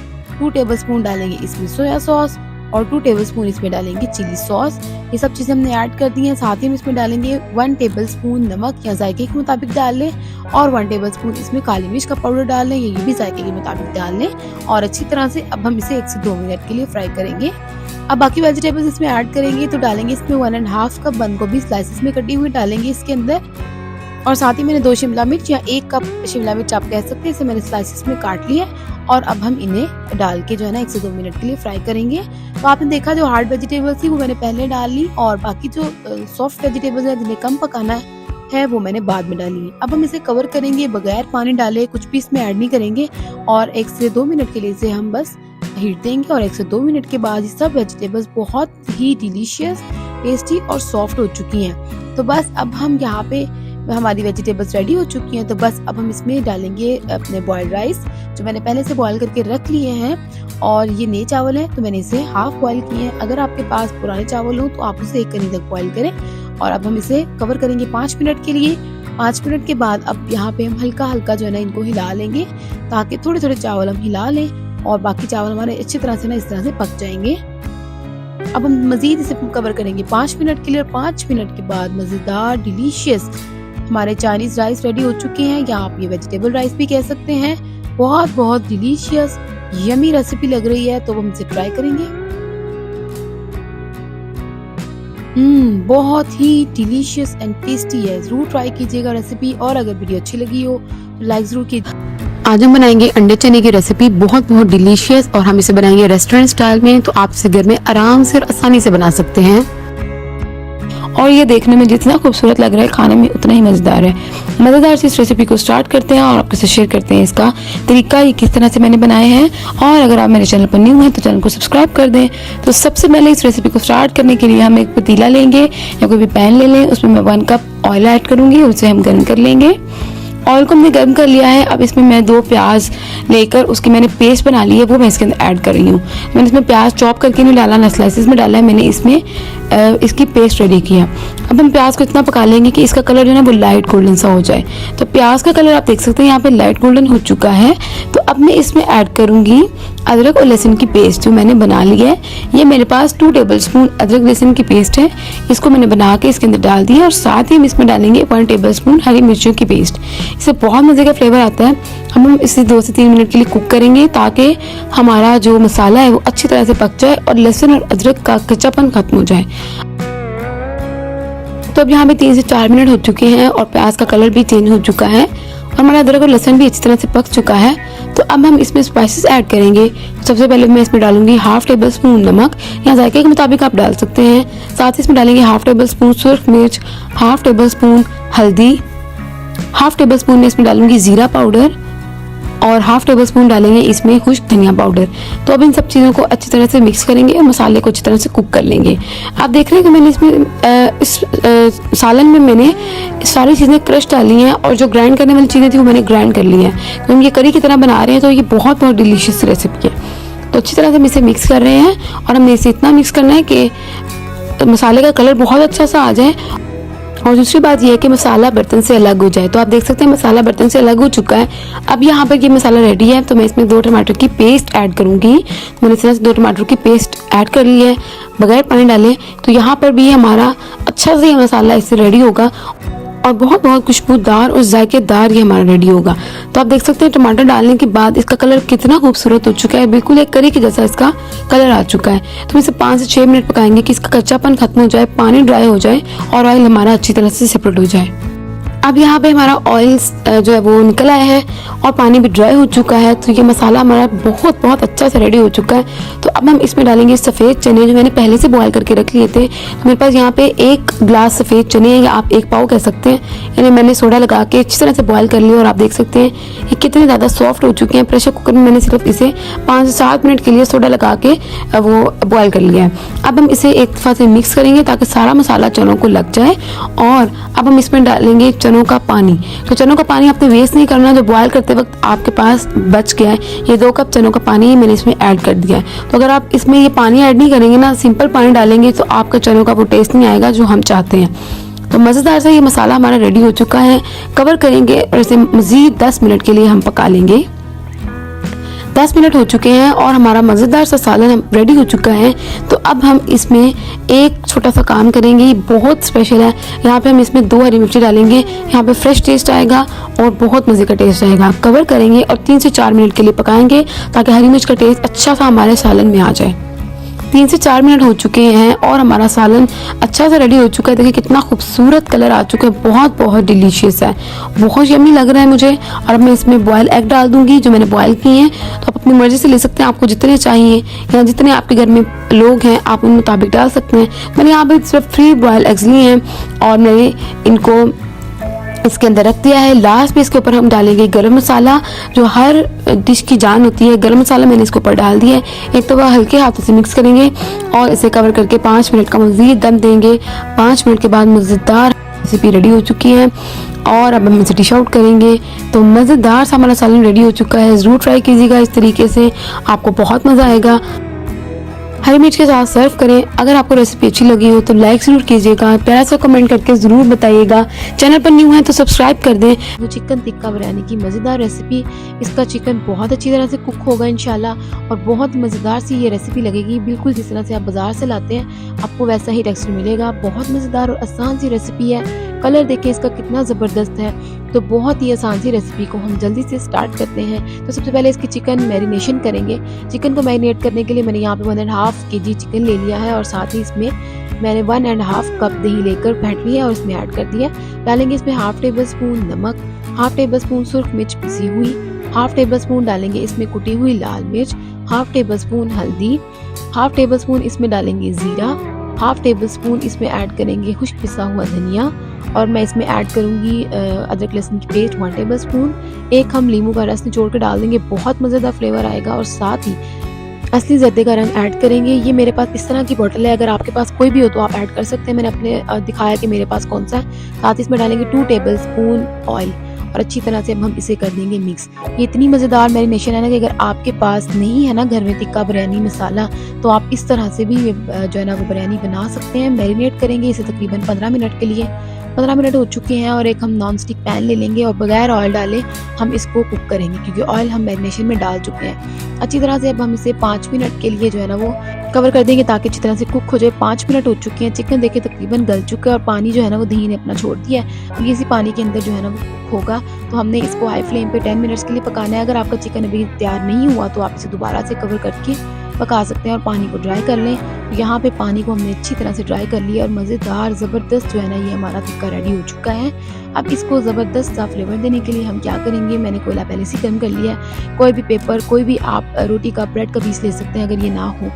2 टेबलस्पून डालेंगे इसमें सोया सॉस और 2 टेबलस्पून इसमें डालेंगे चिली सॉस। ये सब चीजें हमने ऐड कर दी हैं। साथ ही हम इसमें डालेंगे 1 टेबलस्पून नमक या जायके के मुताबिक डाल लें और 1 टेबलस्पून इसमें काली मिर्च का पाउडर डाल लें, ये भी जायके के मुताबिक डाल लें और अच्छी तरह से अब हम इसे 1 से 2 मिनट के लिए फ्राई करेंगे। अब बाकी वेजिटेबल्स इसमें ऐड करेंगे तो डालेंगे इसमें 1.5 कप बंद गोभी स्लाइसेस में कटी हुई डालेंगे इसके अंदर और साथ ही मैंने 2 शिमला मिर्च या 1 कप शिमला मिर्च आप कह सकते हैं, इसे मैंने स्लाइसेस में काट लिया और अब हम इन्हें डाल के जो है ना 1 से 2 मिनट के लिए फ्राई करेंगे। तो आपने देखा जो हार्ड वेजिटेबल्स थी वो मैंने पहले डाल ली और बाकी जो सॉफ्ट वेजिटेबल्स है जिन्हें कम पकाना है वो मैंने बाद में डाली है। अब हम इसे कवर करेंगे बगैर पानी डाले, कुछ भी इसमें ऐड नहीं करेंगे और 1 से 2 मिनट के लिए इसे हम बस हीट देंगे और 1 से 2 मिनट के बाद ये सब वेजिटेबल्स बहुत ही डिलीशियस, टेस्टी और सॉफ्ट हो चुकी हैं। तो बस अब हम यहाँ पे हमारी वेजिटेबल्स रेडी हो चुकी हैं। तो बस अब हम इसमें डालेंगे अपने बॉइल्ड राइस जो मैंने पहले से बॉईल करके रख लिए हैं और ये नए चावल हैं तो मैंने इसे हाफ बॉईल किए हैं। अगर आपके पास पुराने चावल हो तो आप उसे 1 कनी तक बॉईल करें और अब हम इसे कवर करेंगे 5 मिनट के लिए। 5 मिनट के बाद अब यहाँ पे हम हल्का हल्का जो है ना इनको हिला लेंगे ताकि थोड़े थोड़े चावल हम हिला लें और बाकी चावल हमारे अच्छी तरह से ना इस तरह से पक जाएंगे। अब हम मजीद इसे कवर करेंगे 5 मिनट के लिए और 5 मिनट के बाद मजेदार डिलीशियस हमारे चाइनीज राइस रेडी हो चुके हैं या आप ये वेजिटेबल राइस भी कह सकते हैं। बहुत बहुत डिलीशियस यमी रेसिपी लग रही है तो हम इसे ट्राई करेंगे। बहुत ही डिलीशियस एंड टेस्टी है, जरूर ट्राई कीजिएगा रेसिपी और अगर वीडियो अच्छी लगी हो तो लाइक जरूर कीजिए। आज हम बनाएंगे अंडे चने की रेसिपी, बहुत बहुत डिलीशियस और हम इसे बनाएंगे रेस्टोरेंट स्टाइल में, तो आप इसे घर में आराम से और आसानी से बना सकते हैं और ये देखने में जितना खूबसूरत लग रहा है खाने में उतना ही मजेदार है। मजेदार से इस रेसिपी को स्टार्ट करते हैं और आपके साथ शेयर करते हैं इसका तरीका, ये किस तरह से मैंने बनाए हैं। और अगर आप मेरे चैनल पर न्यू हैं तो चैनल को सब्सक्राइब कर दें। तो सबसे पहले इस रेसिपी को स्टार्ट करने के लिए हम एक पतीला लेंगे या कोई भी पैन ले लें, उसमें मैं 1 कप ऑयल ऐड करूंगी, उसे हम गर्म कर लेंगे। ऑयल को हमने गर्म कर लिया है। अब इसमें मैं 2 प्याज लेकर उसकी मैंने पेस्ट बना ली है, वो मैं इसके अंदर ऐड कर रही हूँ। मैंने इसमें प्याज चॉप करके नहीं डाला, ना स्लाइसेस में डाला है, मैंने इसमें इसकी पेस्ट रेडी किया। अब हम प्याज को इतना पका लेंगे कि इसका कलर जो है ना वो लाइट गोल्डन सा हो जाए। तो प्याज का कलर आप देख सकते हैं यहाँ पे लाइट गोल्डन हो चुका है। तो अब मैं इसमें ऐड करूंगी अदरक और लहसुन की पेस्ट जो मैंने बना ली है। ये मेरे पास 2 टेबलस्पून अदरक लहसुन की पेस्ट है, इसको मैंने बना के इसके अंदर डाल दिया और साथ ही हम इसमें डालेंगे 1 टेबलस्पून हरी मिर्चियों की पेस्ट। इससे बहुत मजे का फ्लेवर आता है। हम इसे 2 से 3 मिनट के लिए कुक करेंगे ताकि हमारा जो मसाला है वो अच्छी तरह से पक जाए और लहसुन और अदरक का कच्चापन खत्म हो जाए। तो अब यहाँ पे 3 से 4 मिनट हो चुके हैं और प्याज का कलर भी चेंज हो चुका है और हमारा अदरक और लहसुन भी अच्छी तरह से पक चुका है। तो अब हम इसमें स्पाइसेस ऐड करेंगे। सबसे पहले मैं इसमें डालूंगी 1/2 टेबलस्पून नमक या जायके के मुताबिक आप डाल सकते हैं। साथ ही इसमें डालेंगे 1/2 टेबलस्पून सुर्ख मिर्च, 1/2 टेबलस्पून हल्दी, 1/2 टेबलस्पून में इसमें डालूंगी जीरा पाउडर और 1/2 टेबलस्पून डालेंगे इसमें खुश्क धनिया पाउडर। तो अब इन सब चीज़ों को अच्छी तरह से मिक्स करेंगे और मसाले को अच्छी तरह से कुक कर लेंगे। आप देख रहे हैं कि मैंने इसमें इस सालन में मैंने सारी चीज़ें क्रश डाली हैं और जो ग्राइंड करने वाली चीज़ें थी वो मैंने ग्राइंड कर ली है। तो हम ये करी की तरह बना रहे हैं तो ये बहुत बहुत डिलीशियस रेसिपी है। तो अच्छी तरह से हम इसे मिक्स कर रहे हैं और हमें इसे इतना मिक्स करना है कि मसाले का कलर बहुत अच्छा सा आ जाए। और दूसरी बात यह है कि मसाला बर्तन से अलग हो जाए। तो आप देख सकते हैं मसाला बर्तन से अलग हो चुका है। अब यहाँ पर ये मसाला रेडी है तो मैं इसमें 2 टमाटर की पेस्ट ऐड करूंगी। मैंने इस तरह से 2 टमाटर की पेस्ट ऐड कर ली है बगैर पानी डाले। तो यहाँ पर भी हमारा अच्छा से मसाला इससे रेडी होगा और बहुत बहुत खुशबूदार और जायकेदार ये हमारा रेडी होगा। तो आप देख सकते हैं टमाटर डालने के बाद इसका कलर कितना खूबसूरत हो चुका है, बिल्कुल एक करी के जैसा इसका कलर आ चुका है। तो इसे 5 से 6 मिनट पकाएंगे कि इसका कच्चापन खत्म हो जाए, पानी ड्राई हो जाए और ऑयल हमारा अच्छी तरह से सेपरेट हो जाए। अब यहाँ पे हमारा ऑयल जो है वो निकल आया है और पानी भी ड्राई हो चुका है। तो ये मसाला हमारा बहुत अच्छा से रेडी हो चुका है। तो अब हम इसमें डालेंगे सफ़ेद चने जो मैंने पहले से बॉयल करके रख लिए थे। तो मेरे पास यहाँ पे 1 ग्लास सफ़ेद चने हैं, या आप 1 पाव कह सकते हैं। यानी मैंने सोडा लगा के अच्छी तरह से बॉयल कर लिया और आप देख सकते हैं ये कितने ज़्यादा सॉफ्ट हो चुके हैं। प्रेशर कुकर में मैंने सिर्फ इसे 5 से 7 मिनट के लिए सोडा लगा के वो बॉयल कर लिया है। अब हम इसे एक दफ़ा से मिक्स करेंगे ताकि सारा मसाला चनों को लग जाए। और अब हम इसमें डालेंगे चनों का पानी। तो चनों का पानी आपने वेस्ट नहीं करना, जो बॉयल करते वक्त आपके पास बच गया है। ये 2 कप चनों का पानी मैंने इसमें ऐड कर दिया है। तो अगर आप इसमें ये पानी ऐड नहीं करेंगे ना, सिंपल पानी डालेंगे, तो आपका चनों का वो टेस्ट नहीं आएगा जो हम चाहते हैं। तो मज़ेदार सा ये मसाला हमारा रेडी हो चुका है। कवर करेंगे और इसे मज़ीद 10 मिनट के लिए हम पका लेंगे। 10 मिनट हो चुके हैं और हमारा मज़ेदार सा सालन रेडी हो चुका है। तो अब हम इसमें एक छोटा सा काम करेंगे, ये बहुत स्पेशल है। यहाँ पे हम इसमें 2 हरी मिर्ची डालेंगे, यहाँ पे फ्रेश टेस्ट आएगा और बहुत मज़े का टेस्ट आएगा। कवर करेंगे और 3 से 4 मिनट के लिए पकाएंगे ताकि हरी मिर्च का टेस्ट अच्छा सा हमारे सालन में आ जाए। 3 से 4 मिनट हो चुके हैं और हमारा सालन अच्छा सा रेडी हो चुका है। देखिए कितना खूबसूरत कलर आ चुका है, बहुत डिलीशियस है, बहुत यम्मी लग रहा है मुझे। और अब मैं इसमें बॉयल एग डाल दूंगी जो मैंने बॉयल किए हैं। तो आप अपनी मर्जी से ले सकते हैं, आपको जितने चाहिए या जितने आपके घर में लोग हैं आप उन मुताबिक डाल सकते हैं। मैंने यहाँ पर सिर्फ 3 बॉयल एग्स लिए हैं और मैंने इनको इसके अंदर रख दिया है। लास्ट में इसके ऊपर हम डालेंगे गरम मसाला, जो हर डिश की जान होती है। गरम मसाला मैंने इसके ऊपर डाल दिया है। एक तो वह हल्के हाथों से मिक्स करेंगे और इसे कवर करके 5 मिनट का मज़ीद दम देंगे। 5 मिनट के बाद मज़ेदार रेसिपी रेडी हो चुकी है और अब हम इसे डिश आउट करेंगे। तो मज़ेदार सा हमारा सालन रेडी हो चुका है। ज़रूर ट्राई कीजिएगा इस तरीके से, आपको बहुत मज़ा आएगा। हरी मिर्च के साथ सर्व करें। अगर आपको रेसिपी अच्छी लगी हो तो लाइक ज़रूर कीजिएगा, प्यारा सा कमेंट करके ज़रूर बताइएगा। चैनल पर न्यू है तो सब्सक्राइब कर दें। वो चिकन टिक्का बिरयानी की मज़ेदार रेसिपी, इसका चिकन बहुत अच्छी तरह से कुक होगा इंशाल्लाह और बहुत मज़ेदार सी ये रेसिपी लगेगी। बिल्कुल जिस तरह से आप बाज़ार से लाते हैं आपको वैसा ही टेक्सचर मिलेगा। बहुत मज़ेदार और आसान सी रेसिपी है। कलर देखें इसका कितना ज़बरदस्त है। तो बहुत ही आसान सी रेसिपी को हम जल्दी से स्टार्ट करते हैं। तो सबसे पहले इसकी चिकन मैरिनेशन करेंगे। चिकन को मैरिनेट करने के लिए मैंने यहाँ पे 1.5 kg चिकन ले लिया है और साथ ही इसमें मैंने 1.5 कप दही लेकर फेंट लिया और इसमें ऐड कर दिया। डालेंगे इसमें 1/2 टेबल स्पून नमक, 1/2 टेबल स्पून सुर्ख मिर्च पिसी हुई, 1/2 टेबल स्पून डालेंगे इसमें कुटी हुई लाल मिर्च, 1/2 टेबल स्पून हल्दी, 1/2 टेबल स्पून इसमें डालेंगे ज़ीरा, 1/2 टेबल स्पून इसमें ऐड करेंगे खुश्क पिसा हुआ धनिया और मैं इसमें ऐड करूंगी अदरक लहसुन की पेस्ट 1 टेबल स्पून। एक हम लीमू का रस निचोड़ कर डाल देंगे, बहुत मज़ेदार फ्लेवर आएगा। और साथ ही असली जर्दे का रंग ऐड करेंगे। ये मेरे पास इस तरह की बोतल है, अगर आपके पास कोई भी हो तो आप ऐड कर सकते हैं। मैंने अपने दिखाया कि मेरे पास कौन सा है। साथ ही इसमें डालेंगे 2 टेबल स्पून ऑयल और अच्छी तरह से अब हम इसे कर देंगे मिक्स। ये इतनी मज़ेदार मैरिनेशन है ना कि अगर आपके पास नहीं है ना घर में टिक्का बिरयानी मसाला, तो आप इस तरह से भी जो है ना वो बिरयानी बना सकते हैं। मैरिनेट करेंगे इसे तकरीबन 15 मिनट के लिए। 15 मिनट हो चुके हैं और एक हम नॉन स्टिक पैन ले लेंगे और बगैर ऑयल डाले हम इसको कुक करेंगे, क्योंकि ऑयल हम मैरिनेशन में डाल चुके हैं। अच्छी तरह से अब हम इसे 5 मिनट के लिए जो है ना वो कवर कर देंगे ताकि अच्छी तरह से कुक हो जाए। 5 मिनट हो चुके हैं। चिकन देखिए तकरीबन गल चुका है और पानी जो है ना वो दही ने अपना छोड़ दिया है। अब इसी पानी के अंदर जो है ना वो कुक होगा। तो हमने इसको हाई फ्लेम पे 10 मिनट्स के लिए पकाना है। अगर आपका चिकन अभी तैयार नहीं हुआ तो आप इसे दोबारा से कवर करके पका सकते हैं और पानी को ड्राई कर लें। यहाँ पे पानी को हमने अच्छी तरह से ड्राई कर लिया और मज़ेदार ज़बरदस्त जो है ना ये हमारा टिक्का रेडी हो चुका है। अब इसको ज़बरदस्त सा फ्लेवर देने के लिए हम क्या करेंगे, मैंने कोयला पहले से गर्म कर लिया है। कोई भी पेपर, कोई भी आप रोटी का ब्रेड का पीस ले सकते हैं। अगर ये ना हो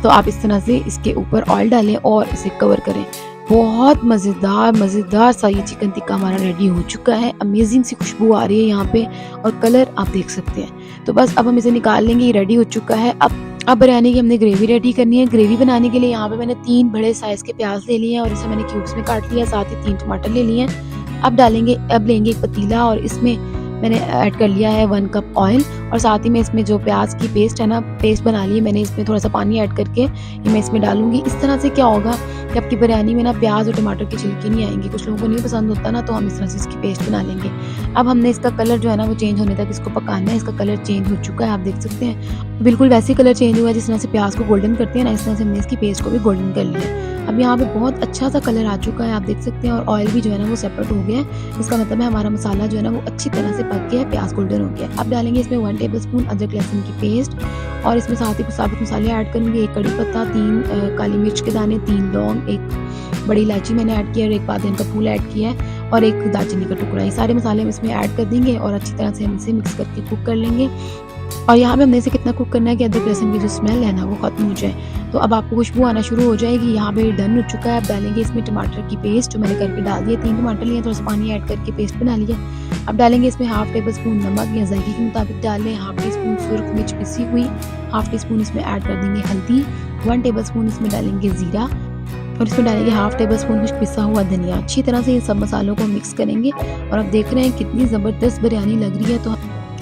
तो आप इस तरह से इसके ऊपर ऑयल डालें और इसे कवर करें। बहुत मज़ेदार सा ये चिकन टिक्का हमारा रेडी हो चुका है। अमेजिंग सी खुशबू आ रही है यहाँ पे और कलर आप देख सकते हैं। तो बस अब हम इसे निकाल लेंगे, ये रेडी हो चुका है। अब बिरयानी की हमने ग्रेवी रेडी करनी है। ग्रेवी बनाने के लिए यहाँ पे मैंने 3 बड़े साइज़ के प्याज ले लिए हैं और इसे मैंने क्यूब्स में काट लिया। साथ ही 3 टमाटर ले लिए हैं। अब लेंगे एक पतीला और इसमें मैंने ऐड कर लिया है 1 कप ऑयल और साथ ही में इसमें जो प्याज की पेस्ट है ना, पेस्ट बना ली है मैंने। इसमें थोड़ा सा पानी ऐड करके ये मैं इसमें डालूंगी। इस तरह से क्या होगा कि आपकी बिरयानी में ना प्याज और टमाटर के छिलके नहीं आएंगे। कुछ लोगों को नहीं पसंद होता ना, तो हम इस तरह से इसकी पेस्ट बना लेंगे। अब हमने इसका कलर जो है ना वो चेंज होने तक इसको पकाना है। इसका कलर चेंज हो चुका है, आप देख सकते हैं। बिल्कुल वैसे कलर चेंज हुआ है जिस तरह से प्याज को गोल्डन करते हैं ना, इस तरह से हमने इसकी पेस्ट को भी गोल्डन कर लिया। अब यहाँ पे बहुत अच्छा सा कलर आ चुका है, आप देख सकते हैं। और ऑयल भी जो है ना वो सेपरेट हो गया है। इसका मतलब है हमारा मसाला जो है ना वो अच्छी तरह से पक गया है, प्याज गोल्डन हो गया है। अब डालेंगे इसमें 1 टेबल स्पून अदरक लहसुन की पेस्ट और इसमें साथ ही कुछ साबुत मसाले ऐड करूँगी। 1 कड़ी पत्ता, 3 काली मिर्च के दाने, 3 लौंग, 1 बड़ी इलायची मैंने ऐड किया और 1 बादियान का फूल ऐड किया है और एक दालचीनी का टुकड़ा। ये सारे मसाले हम इसमें ऐड कर देंगे और अच्छी तरह से हम इसे मिक्स करके कुक कर लेंगे। और यहाँ पे हमने इसे कितना कुक करना है कि अदरक लहसुन की जो स्मेल है ना वो खत्म हो जाए। तो अब आपको खुशबू आना शुरू हो जाएगी। यहाँ पे डन हो चुका है। अब डालेंगे इसमें टमाटर की पेस्ट जो मैंने करके डाल दिया। 3 टमाटर लिए, थोड़ा सा पानी ऐड करके पेस्ट बना लिया। अब डालेंगे इसमें हाफ टेबल स्पून नमक या जायके के मुताबिक डाल लें। हाफ टी स्पून सुर्ख मिर्च पिसी हुई, हाफ टी स्पून इसमें ऐड कर देंगे हल्दी, 1 टेबल स्पून इसमें डालेंगे जीरा और इसमें डालेंगे हाफ टेबल स्पून कुछ पिसा हुआ धनिया। अच्छी तरह से ये सब मसालों को मिक्स करेंगे। और अब देख रहे हैं कितनी ज़बरदस्त बिरयानी लग रही है। तो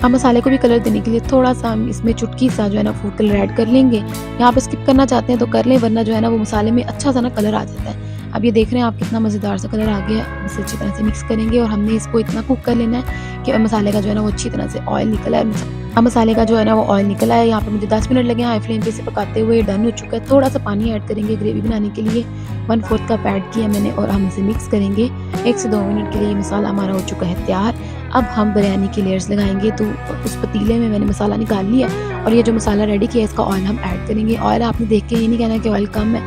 हम मसाले को भी कलर देने के लिए थोड़ा सा हम इसमें चुटकी सा जो है ना फूड कलर ऐड कर लेंगे। यहाँ पे स्किप करना चाहते हैं तो कर लें, वरना जो है ना वो मसाले में अच्छा सा ना कलर आ जाता है। अब ये देख रहे हैं आप कितना मज़ेदार सा कलर आ गया है। इसे अच्छी तरह से मिक्स करेंगे और हमने इसको इतना कुक कर लेना है कि मसाले का जो है ना वो अच्छी तरह से ऑयल निकला है। अब मसाले का जो है ना वो ऑयल निकला है। यहाँ पे मुझे 10 मिनट लगे हाई फ्लेम पे इसे पकाते हुए। डन हो चुका है। थोड़ा सा पानी ऐड करेंगे ग्रेवी बनाने के लिए, 1/4 कप ऐड किया मैंने और हम इसे मिक्स करेंगे। 1 से 2 मिनट के लिए मसाला हमारा हो चुका है तैयार। अब हम बिरयानी की लेयर्स लगाएंगे। तो उस पतीले में मैंने मसाला निकाल लिया और ये जो मसाला रेडी किया इसका ऑयल हम ऐड करेंगे। ऑयल आपने देख के ये नहीं कहना कि ऑयल कम है,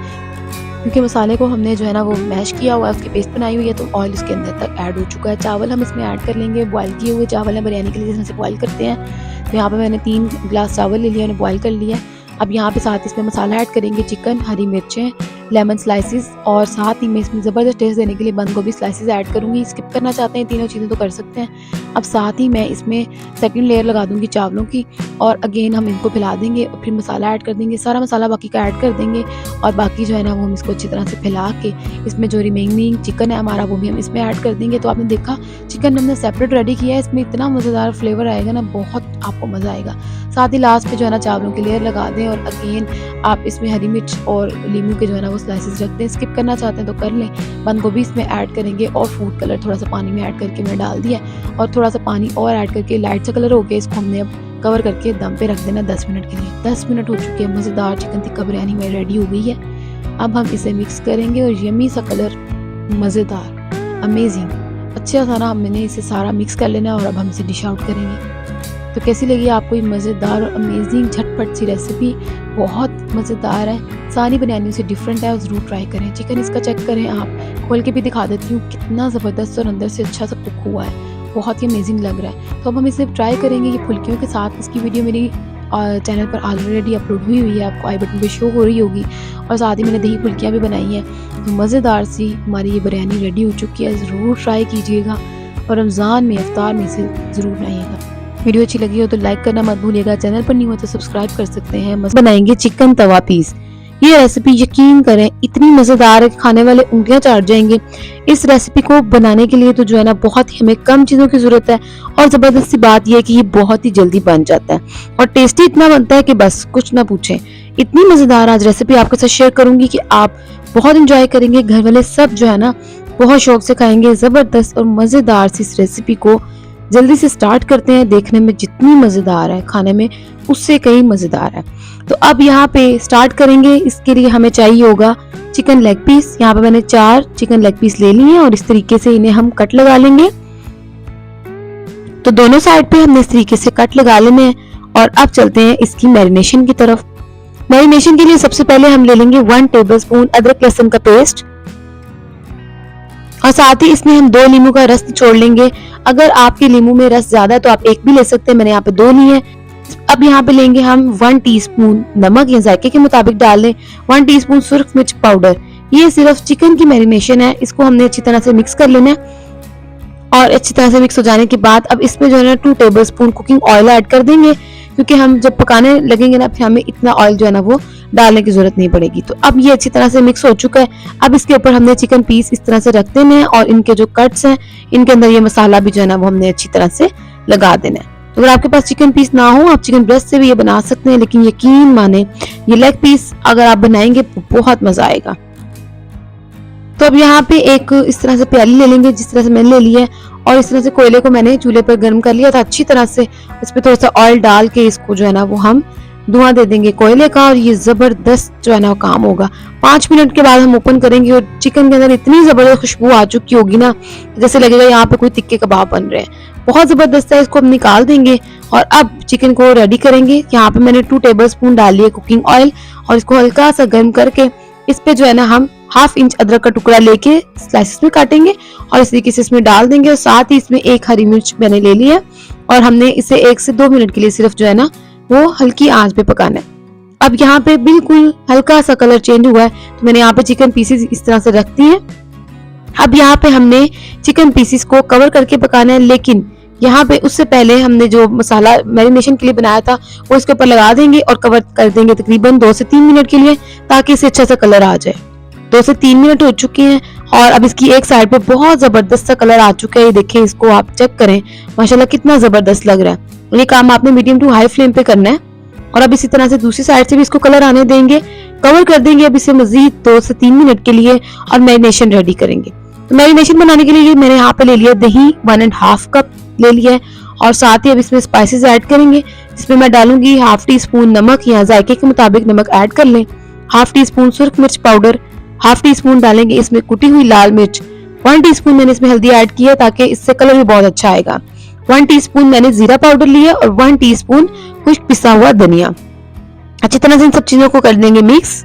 क्योंकि मसाले को हमने जो है ना वो मैश किया हुआ है, उसकी पेस्ट बनाई हुई है, तो ऑयल उसके अंदर तक ऐड हो चुका है। चावल हम इसमें ऐड कर लेंगे। बॉयल किए हुए चावल है बिरयानी के लिए जिस तरह से बॉयल करते हैं। तो यहाँ पे मैंने 3 गिलास चावल ले लिया, उन्हें बॉयल कर लिया। अब यहाँ पे साथ इसमें मसाला ऐड करेंगे, चिकन, हरी मिर्चें, लेमन स्लाइसिस और साथ ही मैं इसमें ज़बरदस्त टेस्ट देने के लिए बंद गोभी स्लाइसिस ऐड करूँगी। स्किप करना चाहते हैं तीनों चीज़ें तो कर सकते हैं। अब साथ ही मैं इसमें सेकंड लेयर लगा दूँगी चावलों की और अगेन हम इनको फैला देंगे और फिर मसाला ऐड कर देंगे। सारा मसाला बाकी का ऐड कर देंगे और बाकी जो है ना वो हम इसको अच्छी तरह से फैला के इसमें जो रिमेनिंग चिकन है हमारा वो भी हम इसमें ऐड कर देंगे। तो आपने देखा चिकन हमने सेपरेट रेडी किया है। इसमें इतना मज़ेदार फ्लेवर आएगा ना, बहुत आपको मज़ा आएगा। साथ ही लास्ट पे जो है ना चावलों की लेयर लगा दें और अगेन आप इसमें हरी मिर्च और लीमू के जो है ना वो स्लाइसेस रख दें। स्किप करना चाहते हैं तो कर लें। बंद गोभी इसमें ऐड करेंगे और फूड कलर थोड़ा सा पानी में ऐड करके मैंने डाल दिया और थोड़ा सा पानी और ऐड करके लाइट सा कलर हो गया। इसको हमने अब कवर करके दम पे रख देना 10 मिनट के लिए। 10 मिनट हो चुके हैं। मज़ेदार चिकन टिक्का बिरयानी मेरी रेडी हो गई है। अब हम इसे मिक्स करेंगे और यम्मी सा कलर, मज़ेदार, अमेजिंग, अच्छा सा ना मैंने इसे सारा मिक्स कर लेना और अब हम इसे डिश आउट करेंगे। तो कैसी लगी आपको ये मज़ेदार और अमेजिंग झटपट सी रेसिपी? बहुत मज़ेदार है, सारी बिरयानियों से डिफरेंट है और ज़रूर ट्राई करें। चिकन इसका चेक करें, आप खोल के भी दिखा देती हूँ कितना ज़बरदस्त और अंदर से अच्छा सा कुक हुआ है। बहुत ही अमेजिंग लग रहा है। तो अब हम इसे ट्राई करेंगे ये फुल्कियों के साथ। इसकी वीडियो मेरी चैनल पर ऑलरेडी अपलोड हुई हुई है, आपको आई बटन पे शो हो रही होगी। और साथ ही मैंने दही फुल्कियाँ भी बनाई हैं। तो मज़ेदार सी हमारी ये बिरयानी रेडी हो चुकी है। ज़रूर ट्राई कीजिएगा और रमज़ान में इफ्तार में इसे ज़रूर बनाइएगा। वीडियो अच्छी लगी हो तो लाइक करना मत भूलिएगा। चैनल पर नहीं हो तो सब्सक्राइब कर सकते हैं। बनाएंगे चिकन तवा पीस। ये रेसिपी यकीन करें इतनी मज़ेदार है, खाने वाले उंगलियां चाट जाएंगे। इस रेसिपी को बनाने के लिए तो जो है ना बहुत ही हमें कम चीज़ों की ज़रूरत है और ज़बरदस्त सी बात यह है कि ये बहुत ही जल्दी बन जाता है और टेस्टी इतना बनता है कि बस कुछ ना पूछें। इतनी मज़ेदार आज रेसिपी आपके साथ शेयर करूंगी कि आप बहुत इंजॉय करेंगे। घर वाले सब जो है ना बहुत शौक से खाएंगे। ज़बरदस्त और मज़ेदार सी इस रेसिपी को जल्दी से स्टार्ट करते हैं। देखने में जितनी मज़ेदार है, खाने में उससे कई मज़ेदार है। तो अब यहाँ पे स्टार्ट करेंगे। इसके लिए हमें चाहिए होगा चिकन लेग पीस। यहाँ पे मैंने 4 चिकन लेग पीस ले लिए हैं और इस तरीके से इन्हें हम कट लगा लेंगे। तो दोनों साइड पे हमने इस तरीके से कट लगा लेने हैं और अब चलते हैं इसकी मैरिनेशन की तरफ। मैरिनेशन के लिए सबसे पहले हम ले लेंगे 1 टेबलस्पून अदरक लहसुन का पेस्ट और साथ ही इसमें हम 2 नींबू का रस छोड़ लेंगे। अगर आपके नींबू में रस ज्यादा है तो आप 1 भी ले सकते हैं, मैंने यहाँ पे 2 लिए। अब यहाँ पे लेंगे हम 1 टीस्पून नमक या जायके के मुताबिक डाल लें, 1 टीस्पून सुर्ख मिर्च पाउडर। ये सिर्फ चिकन की मैरिनेशन है। इसको हमने अच्छी तरह से मिक्स कर लेना है और अच्छी तरह से मिक्स हो जाने के बाद अब इसमें जो है ना 2 टेबलस्पून कुकिंग ऑयल ऐड कर देंगे, क्योंकि हम जब पकाने लगेंगे ना फिर हमें इतना ऑयल जो है ना वो डालने की जरूरत नहीं पड़ेगी। तो अब ये अच्छी तरह से मिक्स हो चुका है। अब इसके ऊपर हमने चिकन पीस इस तरह से रख देने हैं और इनके जो कट्स हैं इनके अंदर ये मसाला भी जो है ना वो हमने अच्छी तरह से लगा देना है। तो अगर आपके पास चिकन पीस ना हो आप चिकन ब्रेस्ट से भी ये बना सकते हैं, लेकिन यकीन माने ये लेग पीस अगर आप बनाएंगे बहुत मजा आएगा। तो अब यहाँ पे एक इस तरह से प्याली ले लेंगे जिस तरह से मैंने ले लिया है और इस तरह से कोयले को मैंने चूल्हे पर गर्म कर लिया था अच्छी तरह से। इस पे थोड़ा सा ऑयल डाल के इसको जो है ना वो हम धुआं दे देंगे कोयले का और ये जबरदस्त जो है ना काम होगा। 5 मिनट के बाद हम ओपन करेंगे और चिकन के अंदर इतनी जबरदस्त खुशबू आ चुकी होगी ना, जैसे लगेगा यहाँ पे कोई तिक्के कबाब बन रहे हैं। बहुत जबरदस्त है। इसको हम निकाल देंगे और अब चिकन को रेडी करेंगे। यहाँ पे मैंने 2 टेबलस्पून डाल लिए कुकिंग ऑयल और इसको हल्का सा गर्म करके इस पे जो है ना हम हाफ इंच अदरक का टुकड़ा लेके स्लाइसेस में काटेंगे और इस तरीके से इसमें डाल देंगे। और साथ ही इसमें एक हरी मिर्च मैंने ले ली है और हमने इसे 1 से 2 मिनट के लिए सिर्फ जो है ना वो हल्की आंच पे पकाना है। अब यहाँ पे बिल्कुल हल्का सा कलर चेंज हुआ है तो मैंने यहाँ पे चिकन पीसेस इस तरह से रख दी है। अब यहाँ पे हमने चिकन पीसेस को कवर करके पकाना है, लेकिन यहाँ पे उससे पहले हमने जो मसाला मैरिनेशन के लिए बनाया था वो इसके ऊपर लगा देंगे और कवर कर देंगे तकरीबन 2 से 3 मिनट के लिए, ताकि इसे अच्छा सा कलर आ जाए। 2 से 3 मिनट हो चुके हैं और अब इसकी एक साइड पे बहुत जबरदस्त सा कलर आ चुका है। ये देखिए, इसको आप चेक करें, माशाल्लाह कितना जबरदस्त लग रहा है। ये काम आपने मीडियम टू हाई फ्लेम पे करना है। और अब इसी तरह से दूसरी साइड से भी इसको कलर आने देंगे, कवर कर देंगे अब इसे मजीद 2 से 3 मिनट के लिए और मैरिनेशन रेडी करेंगे। तो मैरिनेशन बनाने के लिए मैंने यहाँ पे ले लिया दही 1.5 कप ले लिया है और साथ ही अब इसमें स्पाइसेस ऐड करेंगे। इसमें मैं डालूंगी हाफ टी स्पून नमक, या जायके के मुताबिक नमक ऐड कर लें, हाफ टी स्पून सुर्ख मिर्च पाउडर, हाफ टी स्पून डालेंगे इसमें कुटी हुई लाल मिर्च, 1 टीस्पून मैंने इसमें हल्दी ऐड किया ताकि इससे कलर भी बहुत अच्छा आएगा, 1 टीस्पून मैंने जीरा पाउडर लिया और 1 टीस्पून खुश्क पिसा हुआ धनिया। अच्छी तरह से इन सब चीजों को कर देंगे मिक्स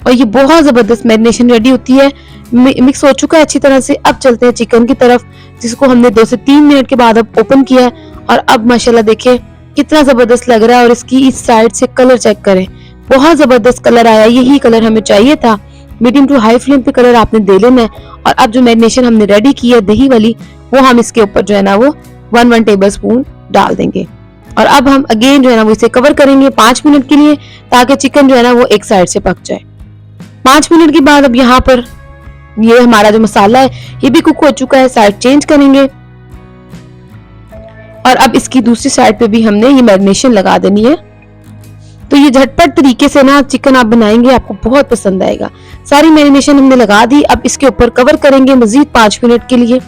और ये बहुत जबरदस्त मैरिनेशन रेडी होती है। मिक्स हो चुका है अच्छी तरह से। अब चलते हैं चिकन की तरफ, जिसको हमने 2 से 3 मिनट के बाद अब ओपन किया है और अब माशाल्लाह देखिए कितना जबरदस्त लग रहा है। और इसकी इस साइड से कलर चेक करें, बहुत जबरदस्त कलर आया, यही कलर हमें चाहिए था। मीडियम टू हाई फ्लेम पे कलर आपने दे लेना है। और अब जो मैरिनेशन हमने रेडी की है दही वाली, वो हम इसके ऊपर जो है ना वो 1 टेबल स्पून डाल देंगे। और अब हम अगेन जो है ना वो इसे कवर करेंगे 5 मिनट के लिए, ताकि चिकन जो है ना वो एक साइड से पक जाए। 5 मिनट के बाद अब यहाँ पर ये हमारा जो मसाला है ये भी कुक हो चुका है, साइड चेंज करेंगे और अब इसकी दूसरी साइड पे भी हमने ये मैरिनेशन लगा देनी है। तो ये झटपट तरीके से ना चिकन आप बनाएंगे, आपको बहुत पसंद आएगा। सारी मैरिनेशन हमने लगा दी, अब इसके ऊपर कवर करेंगे मजीद 5 मिनट के लिए।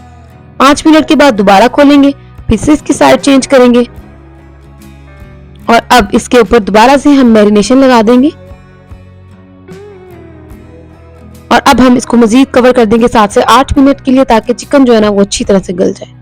5 मिनट के बाद दोबारा खोलेंगे, फिर से इसकी साइड चेंज करेंगे और अब इसके ऊपर दोबारा से हम मैरिनेशन लगा देंगे और अब हम इसको मजीद कवर कर देंगे 7 से 8 मिनट के लिए, ताकि चिकन जो है ना वो अच्छी तरह से गल जाए।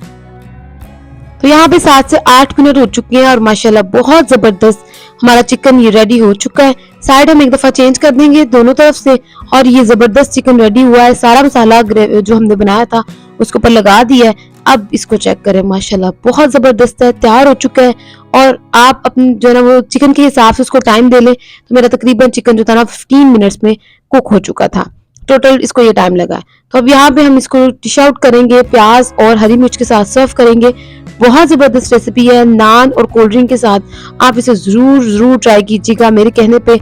तो यहाँ पे 7 से 8 मिनट हो चुके हैं और माशाल्लाह बहुत जबरदस्त हमारा चिकन ये रेडी हो चुका है। साइड हम एक दफा चेंज कर देंगे दोनों तरफ से और ये जबरदस्त चिकन रेडी हुआ है। सारा मसाला जो हमने बनाया था उसके ऊपर लगा दिया है। अब इसको चेक करें, माशाल्लाह बहुत जबरदस्त है, तैयार हो चुका है। और आप अपने जो है ना वो चिकन के हिसाब से उसको टाइम दे लें। तो मेरा तकरीबन चिकन जो था ना 15 मिनट्स में कुक हो चुका था, टोटल इसको ये टाइम लगा है। तो अब यहाँ पे हम इसको डिश आउट करेंगे, प्याज और हरी मिर्च के साथ सर्व करेंगे। बहुत जबरदस्त रेसिपी है, नान और कोल्ड ड्रिंक के साथ आप इसे जरूर ट्राई कीजिएगा। मेरे कहने पे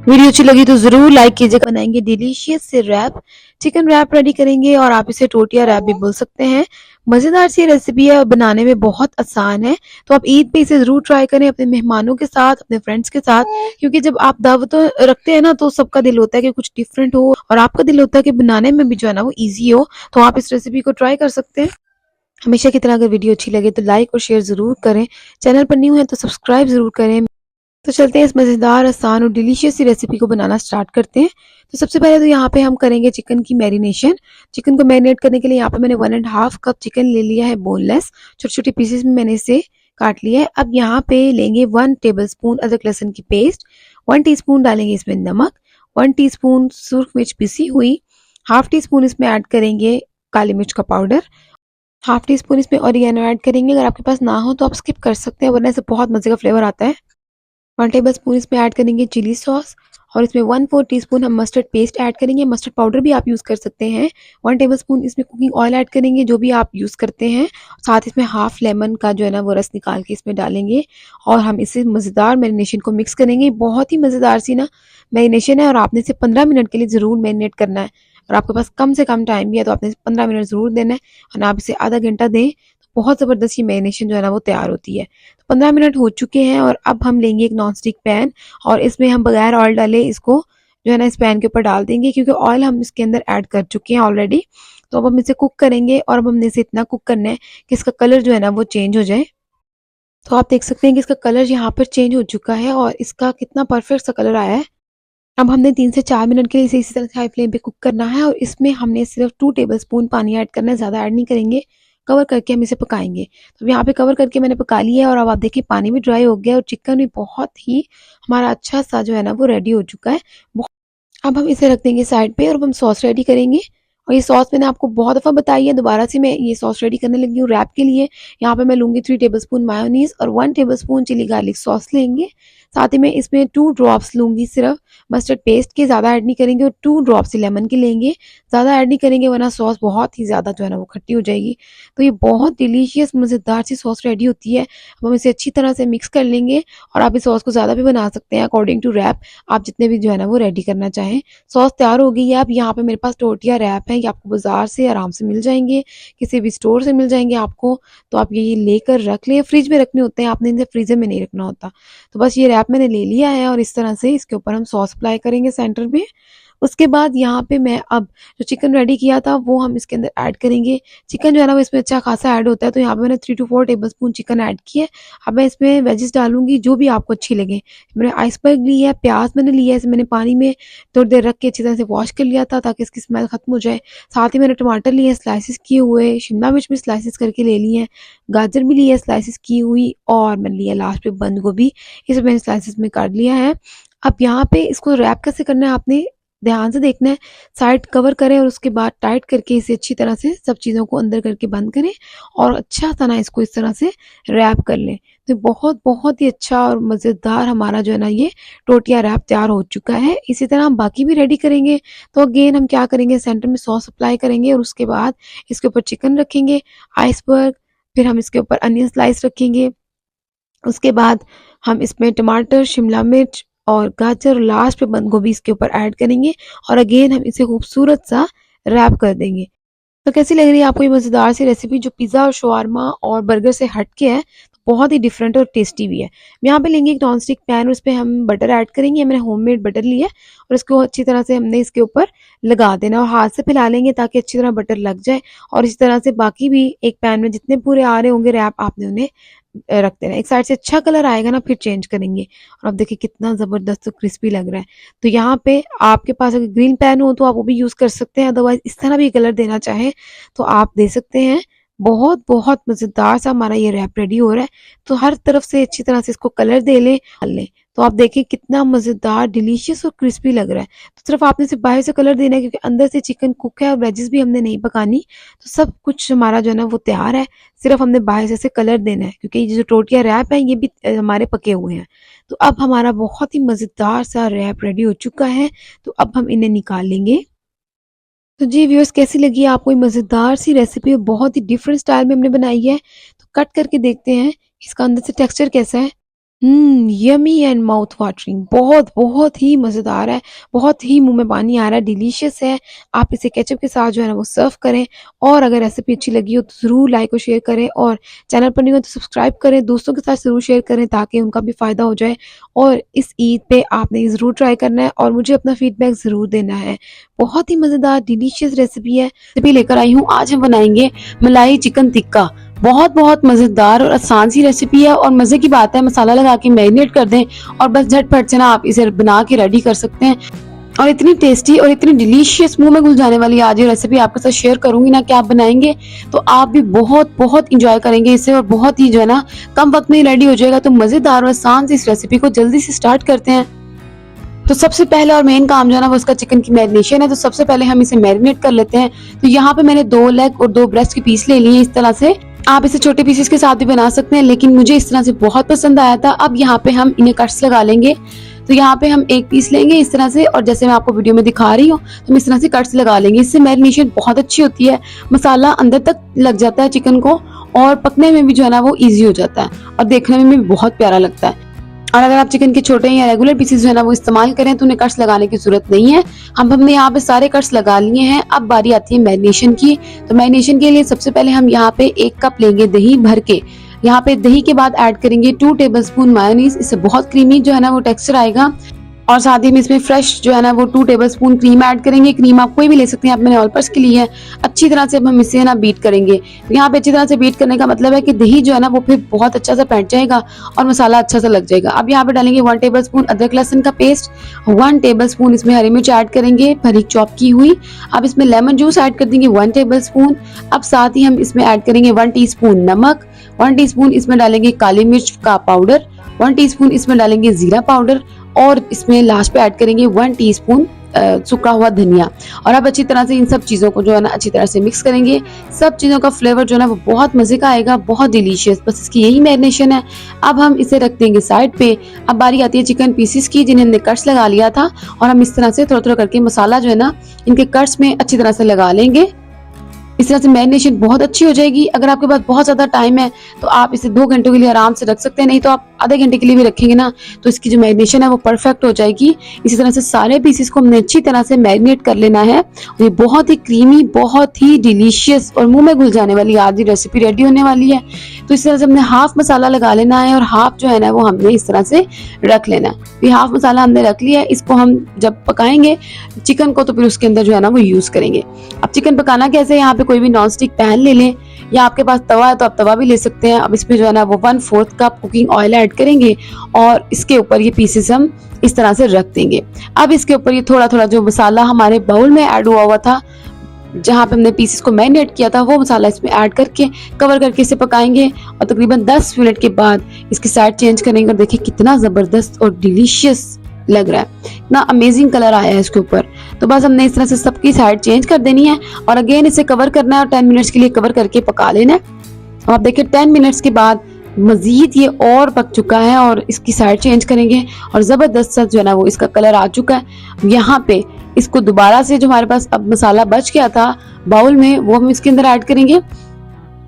वीडियो अच्छी लगी तो जरूर लाइक कीजिएगा। बनाएंगे डिलीशियस से रैप, चिकन रैप रेडी करेंगे और आप इसे टोटिया रैप भी बोल सकते हैं। मजेदार सी रेसिपी है और बनाने में बहुत आसान है। तो आप ईद पे इसे जरूर ट्राई करें अपने मेहमानों के साथ, अपने फ्रेंड्स के साथ, क्योंकि जब आप दावत रखते हैं ना तो सबका दिल होता है कि कुछ डिफरेंट हो और आपका दिल होता है कि बनाने में भी जो है ना वो इजी हो। तो आप इस रेसिपी को ट्राई कर सकते हैं। हमेशा की तरह अगर वीडियो अच्छी लगे तो लाइक और शेयर जरूर करें। चैनल पर न्यू है तो सब्सक्राइब जरूर करें। तो चलते हैं इस मजेदार, आसान और डिलीशियस सी रेसिपी को बनाना स्टार्ट करते हैं। तो सबसे पहले तो यहाँ पे हम करेंगे चिकन की मैरिनेशन। चिकन को मैरिनेट करने के लिए यहाँ पे मैंने 1.5 कप चिकन ले लिया है बोनलेस, छोटे छोटे पीसेस में मैंने इसे काट लिया है। अब यहाँ पे लेंगे 1 टेबल स्पून अदरक लहसुन की पेस्ट, 1 टीस्पून डालेंगे इसमें नमक, 1 टीस्पून सुर्ख मिर्च पिसी हुई, हाफ टी स्पून इसमें ऐड करेंगे काली मिर्च का पाउडर, हाफ टी स्पून इसमें ऑरिगेनो ऐड करेंगे। अगर आपके पास ना हो तो आप स्किप कर सकते हैं, वरना इससे बहुत मजे का फ्लेवर आता है। 1 टेबल स्पून इसमें ऐड करेंगे चिली सॉस और इसमें 1/4 टीस्पून हम मस्टर्ड पेस्ट ऐड करेंगे। मस्टर्ड पाउडर भी आप यूज़ कर सकते हैं। 1 टेबल स्पून इसमें कुकिंग ऑयल ऐड करेंगे, जो भी आप यूज़ करते हैं। साथ इसमें हाफ लेमन का जो है ना वो रस निकाल के इसमें डालेंगे और हम इसे मज़ेदार मैरिनेशन को मिक्स करेंगे। बहुत ही मज़ेदार सी ना मैरिनेशन है और आपने इसे 15 मिनट के लिए ज़रूर मैरिनेट करना है। और आपके पास कम से कम टाइम भी है तो आपने 15 मिनट ज़रूर देना है और आप इसे आधा घंटा दें तो बहुत ज़बरदस्त ये मैरिनेशन जो है ना वो तैयार होती है। तो 15 मिनट हो चुके हैं और अब हम लेंगे एक नॉन स्टिक पैन और इसमें हम बगैर ऑयल डाले इसको जो है ना इस पैन के ऊपर डाल देंगे, क्योंकि ऑयल हम इसके अंदर ऐड कर चुके हैं ऑलरेडी। तो अब हम इसे कुक करेंगे और अब हमने इसे इतना कुक करना है कि इसका कलर जो है ना वो चेंज हो जाए। तो आप देख सकते हैं कि इसका कलर यहाँ पर चेंज हो चुका है और इसका कितना परफेक्ट सा कलर आया है। अब हमने 3 से 4 मिनट के लिए इसे इसी तरह से हाई फ्लेम पे कुक करना है और इसमें हमने सिर्फ 2 टेबल स्पून पानी ऐड करना है, ज़्यादा ऐड नहीं करेंगे। कवर करके हम इसे पकाएंगे। तो यहाँ पे कवर करके मैंने पका लिया है और अब आप देखिए पानी भी ड्राई हो गया और चिकन भी बहुत ही हमारा अच्छा सा जो है ना वो रेडी हो चुका है। अब हम इसे रख देंगे साइड पे और अब हम सॉस रेडी करेंगे। और ये सॉस मैंने आपको बहुत दफ़ा बताई है, दोबारा से मैं ये सॉस रेडी करने लगी हूँ रैप के लिए। यहाँ पे मैं लूँगी 3 टेबलस्पून मायोनीज़ और 1 टेबलस्पून चिली गार्लिक सॉस लेंगे। साथ ही मैं इसमें 2 ड्रॉप्स लूँगी सिर्फ मस्टर्ड पेस्ट के, ज़्यादा ऐड नहीं करेंगे, और 2 ड्रॉप्स लेमन के लेंगे। ज़्यादा ऐड नहीं करेंगे वरना सॉस बहुत ही ज़्यादा जो है ना वो खट्टी हो जाएगी। तो ये बहुत डिलीशियस मज़ेदार सी सॉस रेडी होती है। अब हम इसे अच्छी तरह से मिक्स कर लेंगे और आप इस सॉस को ज़्यादा भी बना सकते हैं अकॉर्डिंग टू रैप, आप जितने भी जो है ना वो रेडी करना चाहें। सॉस तैयार हो गई है। अब यहाँ पे मेरे पास टोर्टिया रैप है, ये आपको बाजार से आराम से मिल जाएंगे, किसी भी स्टोर से मिल जाएंगे आपको। तो आप ये लेकर रख लें, फ्रिज में रखने होते हैं, आपने इन्हें फ्रीजर में नहीं रखना होता। तो बस ये रैप मैंने ले लिया है और इस तरह से इसके ऊपर हम सॉस अप्लाई करेंगे सेंटर में। उसके बाद यहाँ पे मैं अब जो चिकन रेडी किया था वो हम इसके अंदर ऐड करेंगे। चिकन जो है ना वो इसमें अच्छा खासा ऐड होता है, तो यहाँ पे मैंने 3 to 4 टेबलस्पून चिकन ऐड किया है। अब मैं इसमें वेजिस डालूंगी जो भी आपको अच्छी लगे। मैंने आइसबर्ग ली है, प्याज मैंने लिया है, इसे मैंने पानी में थोड़ी देर रख के अच्छी तरह से वॉश कर लिया था ताकि इसकी स्मेल खत्म हो जाए। साथ ही मैंने टमाटर लिए हैं स्लाइसिस किए हुए, शिमला मिर्च भी स्लाइसिस करके ले ली है, गाजर भी ली है स्लाइसिस की हुई, और मैंने लिया लास्ट पे बंद गोभी, इसे मैंने स्लाइसिस में काट लिया है। अब यहाँ पे इसको रैप कैसे करना है आपने ध्यान से देखना है। साइड कवर करें और उसके बाद टाइट करके इसे अच्छी तरह से सब चीज़ों को अंदर करके बंद करें और अच्छा सा ना इसको इस तरह से रैप कर लें। तो बहुत बहुत ही अच्छा और मज़ेदार हमारा जो है ना ये टोटिया रैप तैयार हो चुका है। इसी तरह हम बाकी भी रेडी करेंगे। तो अगेन हम क्या करेंगे, सेंटर में सॉस अप्लाई करेंगे और उसके बाद इसके ऊपर चिकन रखेंगे, आइसबर्ग, फिर हम इसके ऊपर अनियन स्लाइस रखेंगे। उसके बाद हम इसमें टमाटर, शिमला मिर्च और गाजर, लास्ट पे बंद गोभी इसके ऊपर ऐड करेंगे और अगेन हम इसे खूबसूरत सा रैप कर देंगे। तो कैसी लग रही है आपको ये मज़ेदार सी रेसिपी जो पिज़्ज़ा और शवारमा और बर्गर से हट के है, तो बहुत ही डिफरेंट और टेस्टी भी है। यहाँ पे लेंगे एक नॉन स्टिक पैन और उस पे हम बटर ऐड करेंगे। मैंने होममेड बटर लिया है और इसको अच्छी तरह से हमने इसके ऊपर लगा देना और हाथ से फैला लेंगे ताकि अच्छी तरह बटर लग जाए। और इसी तरह से बाकी भी एक पैन में जितने पूरे आ रहे होंगे रैप आपने उन्हें रख देना। एक साइड से अच्छा कलर आएगा ना फिर चेंज करेंगे। और अब देखिए कितना ज़बरदस्त और क्रिस्पी लग रहा है। तो यहाँ पे आपके पास अगर ग्रीन पैन हो तो आप वो भी यूज़ कर सकते हैं, अदरवाइज इस तरह भी कलर देना चाहें तो आप दे सकते हैं। बहुत बहुत मज़ेदार सा हमारा ये रैप रेडी हो रहा है। तो हर तरफ से अच्छी तरह से इसको कलर दे लें, डाल लें। तो आप देखिए कितना मज़ेदार, डिलीशियस और क्रिस्पी लग रहा है। तो सिर्फ आपने सिर्फ बाहर से कलर देना है क्योंकि अंदर से चिकन कुक है और वेजिस भी हमने नहीं पकानी। तो सब कुछ हमारा जो है ना वो तैयार है, सिर्फ हमने बाहर से कलर देना है क्योंकि ये जो टोटिया रैप है ये भी हमारे पके हुए हैं। तो अब हमारा बहुत ही मज़ेदार सा रैप रेडी हो चुका है। तो अब हम इन्हें निकाल लेंगे। तो जी व्यूअर्स, कैसी लगी आपको ये मज़ेदार सी रेसिपी, बहुत ही डिफरेंट स्टाइल में हमने बनाई है। तो कट करके देखते हैं इसका अंदर से टेक्सचर कैसा है। यमी एंड माउथ वाटरिंग, बहुत बहुत ही मज़ेदार है, बहुत ही मुंह में पानी आ रहा है, डिलीशियस है। आप इसे केचप के साथ जो है ना वो सर्व करें। और अगर रेसिपी अच्छी लगी हो तो ज़रूर लाइक और शेयर करें, और चैनल पर नहीं हो तो सब्सक्राइब करें, दोस्तों के साथ ज़रूर शेयर करें ताकि उनका भी फ़ायदा हो जाए। और इस ईद पे आपने ये ज़रूर ट्राई करना है और मुझे अपना फीडबैक ज़रूर देना है। बहुत ही मज़ेदार डिलीशियस रेसिपी है, रेसिपी लेकर आई हूँ। आज हम बनाएंगे मलाई चिकन टिक्का। बहुत बहुत मज़ेदार और आसान सी रेसिपी है और मज़े की बात है, मसाला लगा के मैरिनेट कर दें और बस झटपट से ना आप इसे बना के रेडी कर सकते हैं। और इतनी टेस्टी और इतनी डिलीशियस, मुंह में घुल जाने वाली आज ये रेसिपी आपके साथ शेयर करूंगी ना कि आप बनाएंगे तो आप भी बहुत बहुत इंजॉय करेंगे इसे और बहुत ही जो है ना कम वक्त में रेडी हो जाएगा। तो मज़ेदार और आसान सी इस रेसिपी को जल्दी से स्टार्ट करते हैं। तो सबसे पहले और मेन काम जो है ना वो इसका चिकन की मैरिनेशन है। तो सबसे पहले हम इसे मैरिनेट कर लेते हैं। तो यहाँ पे मैंने 2 लेग और 2 ब्रेस्ट के पीस ले लिए इस तरह से। आप इसे छोटे पीसेस के साथ भी बना सकते हैं लेकिन मुझे इस तरह से बहुत पसंद आया था। अब यहाँ पे हम इन्हें कट्स लगा लेंगे। तो यहाँ पे हम एक पीस लेंगे इस तरह से और जैसे मैं आपको वीडियो में दिखा रही हूँ तो हम इस तरह से कट्स लगा लेंगे। इससे मैरिनेशन बहुत अच्छी होती है, मसाला अंदर तक लग जाता है चिकन को और पकने में भी जो है ना वो ईजी हो जाता है और देखने में भी बहुत प्यारा लगता है। और अगर आप चिकन के छोटे या रेगुलर पीसेस जो है ना वो इस्तेमाल करें तो उन्हें कट्स लगाने की जरूरत नहीं है। हमने यहाँ पे सारे कट्स लगा लिए हैं। अब बारी आती है मैरिनेशन की। तो मैरिनेशन के लिए सबसे पहले हम यहाँ पे 1 कप लेंगे दही भर के। यहाँ पे दही के बाद ऐड करेंगे 2 टेबलस्पून मायोनीज, इससे बहुत क्रीमी जो है ना वो टेक्सचर आएगा। और साथ ही में इसमें फ्रेश जो है ना वो 2 टेबलस्पून क्रीम ऐड करेंगे। क्रीम आप कोई भी ले सकते हैं, आप मैंने ऑल पर्पस की ली है। अच्छी तरह से अब हम इसे ना बीट करेंगे। तो यहाँ पे अच्छी तरह से बीट करने का मतलब है कि दही जो है ना वो फिर बहुत अच्छा सा बैठ जाएगा और मसाला अच्छा सा लग जाएगा। अब यहाँ पे डालेंगे 1 टेबलस्पून अदरक लहसुन का पेस्ट, 1 टेबलस्पून इसमें हरी मिर्च ऐड करेंगे बारीक चॉप की हुई। अब इसमें लेमन जूस ऐड कर देंगे 1 टेबलस्पून। अब साथ ही हम इसमें ऐड करेंगे 1 टीस्पून नमक, 1 टीस्पून इसमें डालेंगे काली मिर्च का पाउडर, 1 टीस्पून इसमें डालेंगे जीरा पाउडर और इसमें लास्ट पे ऐड करेंगे 1 टीस्पून सूखा हुआ धनिया। और अब अच्छी तरह से इन सब चीज़ों को जो है ना अच्छी तरह से मिक्स करेंगे। सब चीज़ों का फ्लेवर जो है ना वो बहुत मज़े का आएगा, बहुत डिलीशियस। बस इसकी यही मैरिनेशन है। अब हम इसे रख देंगे साइड पे। अब बारी आती है चिकन पीसेस की, जिन्हें हमने कट्स लगा लिया था, और हम इस तरह से थोड़ा थोड़ा करके मसाला जो है ना इनके कट्स में अच्छी तरह से लगा लेंगे। इस तरह से मैरिनेशन बहुत अच्छी हो जाएगी। अगर आपके पास बहुत ज़्यादा टाइम है तो आप इसे 2 घंटों के लिए आराम से रख सकते हैं, नहीं तो आप आधे घंटे के लिए भी रखेंगे ना तो इसकी जो मैरिनेशन है वो परफेक्ट हो जाएगी। इसी तरह से सारे पीसेस को हमने अच्छी तरह से मैरिनेट कर लेना है। ये बहुत ही क्रीमी, बहुत ही डिलीशियस और मुंह में घुल जाने वाली आधी रेसिपी रेडी होने वाली है। तो इस तरह से हमने हाफ मसाला लगा लेना है और हाफ जो है ना वो हमने इस तरह से रख लेना है। ये हाफ मसाला हमने रख लिया है। इसको हम जब पकाएंगे चिकन को तो फिर उसके अंदर जो है ना वो यूज करेंगे। अब चिकन पकाना कैसे है, यहाँ पे कोई भी नॉन स्टिक पैन ले लें, या आपके पास तवा है तो आप तवा भी ले सकते हैं। अब इसमें जो है ना वो 1/4 कप कुकिंग ऑयल ऐड करेंगे और इसके ऊपर ये पीसेस हम इस तरह से रख देंगे। अब इसके ऊपर ये थोड़ा थोड़ा जो मसाला हमारे बाउल में ऐड हुआ था, जहाँ पे हमने पीसेस को मैरिनेट किया था, वो मसाला इसमें ऐड करके कवर करके इसे पकाएंगे। और तकरीबन 10 मिनट के बाद इसकी साइड चेंज करेंगे और देखिए कितना ज़बरदस्त और डिलीशियस लग रहा है, इतना अमेजिंग कलर आया है इसके ऊपर। तो बस हमने इस तरह से सबकी साइड चेंज कर देनी है और अगेन इसे कवर करना है और 10 मिनट्स के लिए कवर करके पका लेना है। और आप देखिए 10 मिनट्स के बाद मजीद ये और पक चुका है और इसकी साइड चेंज करेंगे और ज़बरदस्त सा जो है ना वो इसका कलर आ चुका है। यहाँ पे इसको दोबारा से जो हमारे पास अब मसाला बच गया था बाउल में, वो हम इसके अंदर ऐड करेंगे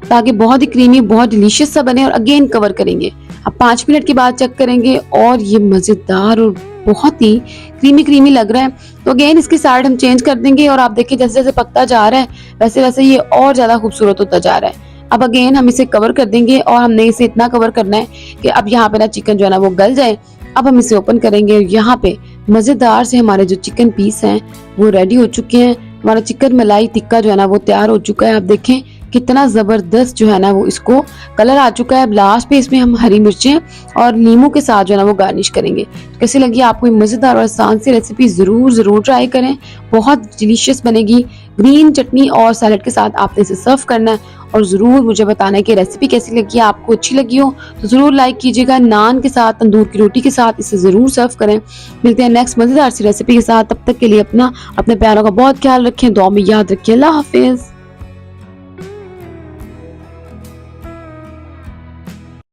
ताकि बहुत ही क्रीमी, बहुत डिलीशियस सा बने, और अगेन कवर करेंगे। अब 5 मिनट के बाद चेक करेंगे और ये मज़ेदार और बहुत ही क्रीमी क्रीमी लग रहा है। तो अगेन इसकी साइड हम चेंज कर देंगे और आप देखिए जैसे जैसे पकता जा रहा है वैसे वैसे ये और ज़्यादा खूबसूरत होता जा रहा है। अब अगेन हम इसे कवर कर देंगे और हमने इसे इतना कवर करना है कि अब यहाँ पे ना चिकन जो है ना वो गल जाए। अब हम इसे ओपन करेंगे और यहाँ पे मज़ेदार से हमारे जो चिकन पीस हैं वो रेडी हो चुके हैं। हमारा चिकन मलाई टिक्का जो है ना वो तैयार हो चुका है। आप देखें कितना ज़बरदस्त जो है ना वो इसको कलर आ चुका है। लास्ट पे इसमें हम हरी मिर्चें और नींबू के साथ जो है ना वो गार्निश करेंगे। तो कैसी लगी आपको ये मज़ेदार और आसान सी रेसिपी, ज़रूर ट्राई करें, बहुत डिलीशियस बनेगी। ग्रीन चटनी और सैलड के साथ आपने इसे सर्व करना है और ज़रूर मुझे बताना है कि रेसिपी कैसी लगी, आपको अच्छी लगी हो तो ज़रूर लाइक कीजिएगा। नान के साथ, तंदूर की रोटी के साथ इसे ज़रूर सर्व करें। मिलते हैं नेक्स्ट मज़ेदार सी रेसिपी के साथ, तब तक के लिए अपने प्यारों का बहुत ख्याल रखें, दुआ में याद रखें। अल्लाह हाफिज़।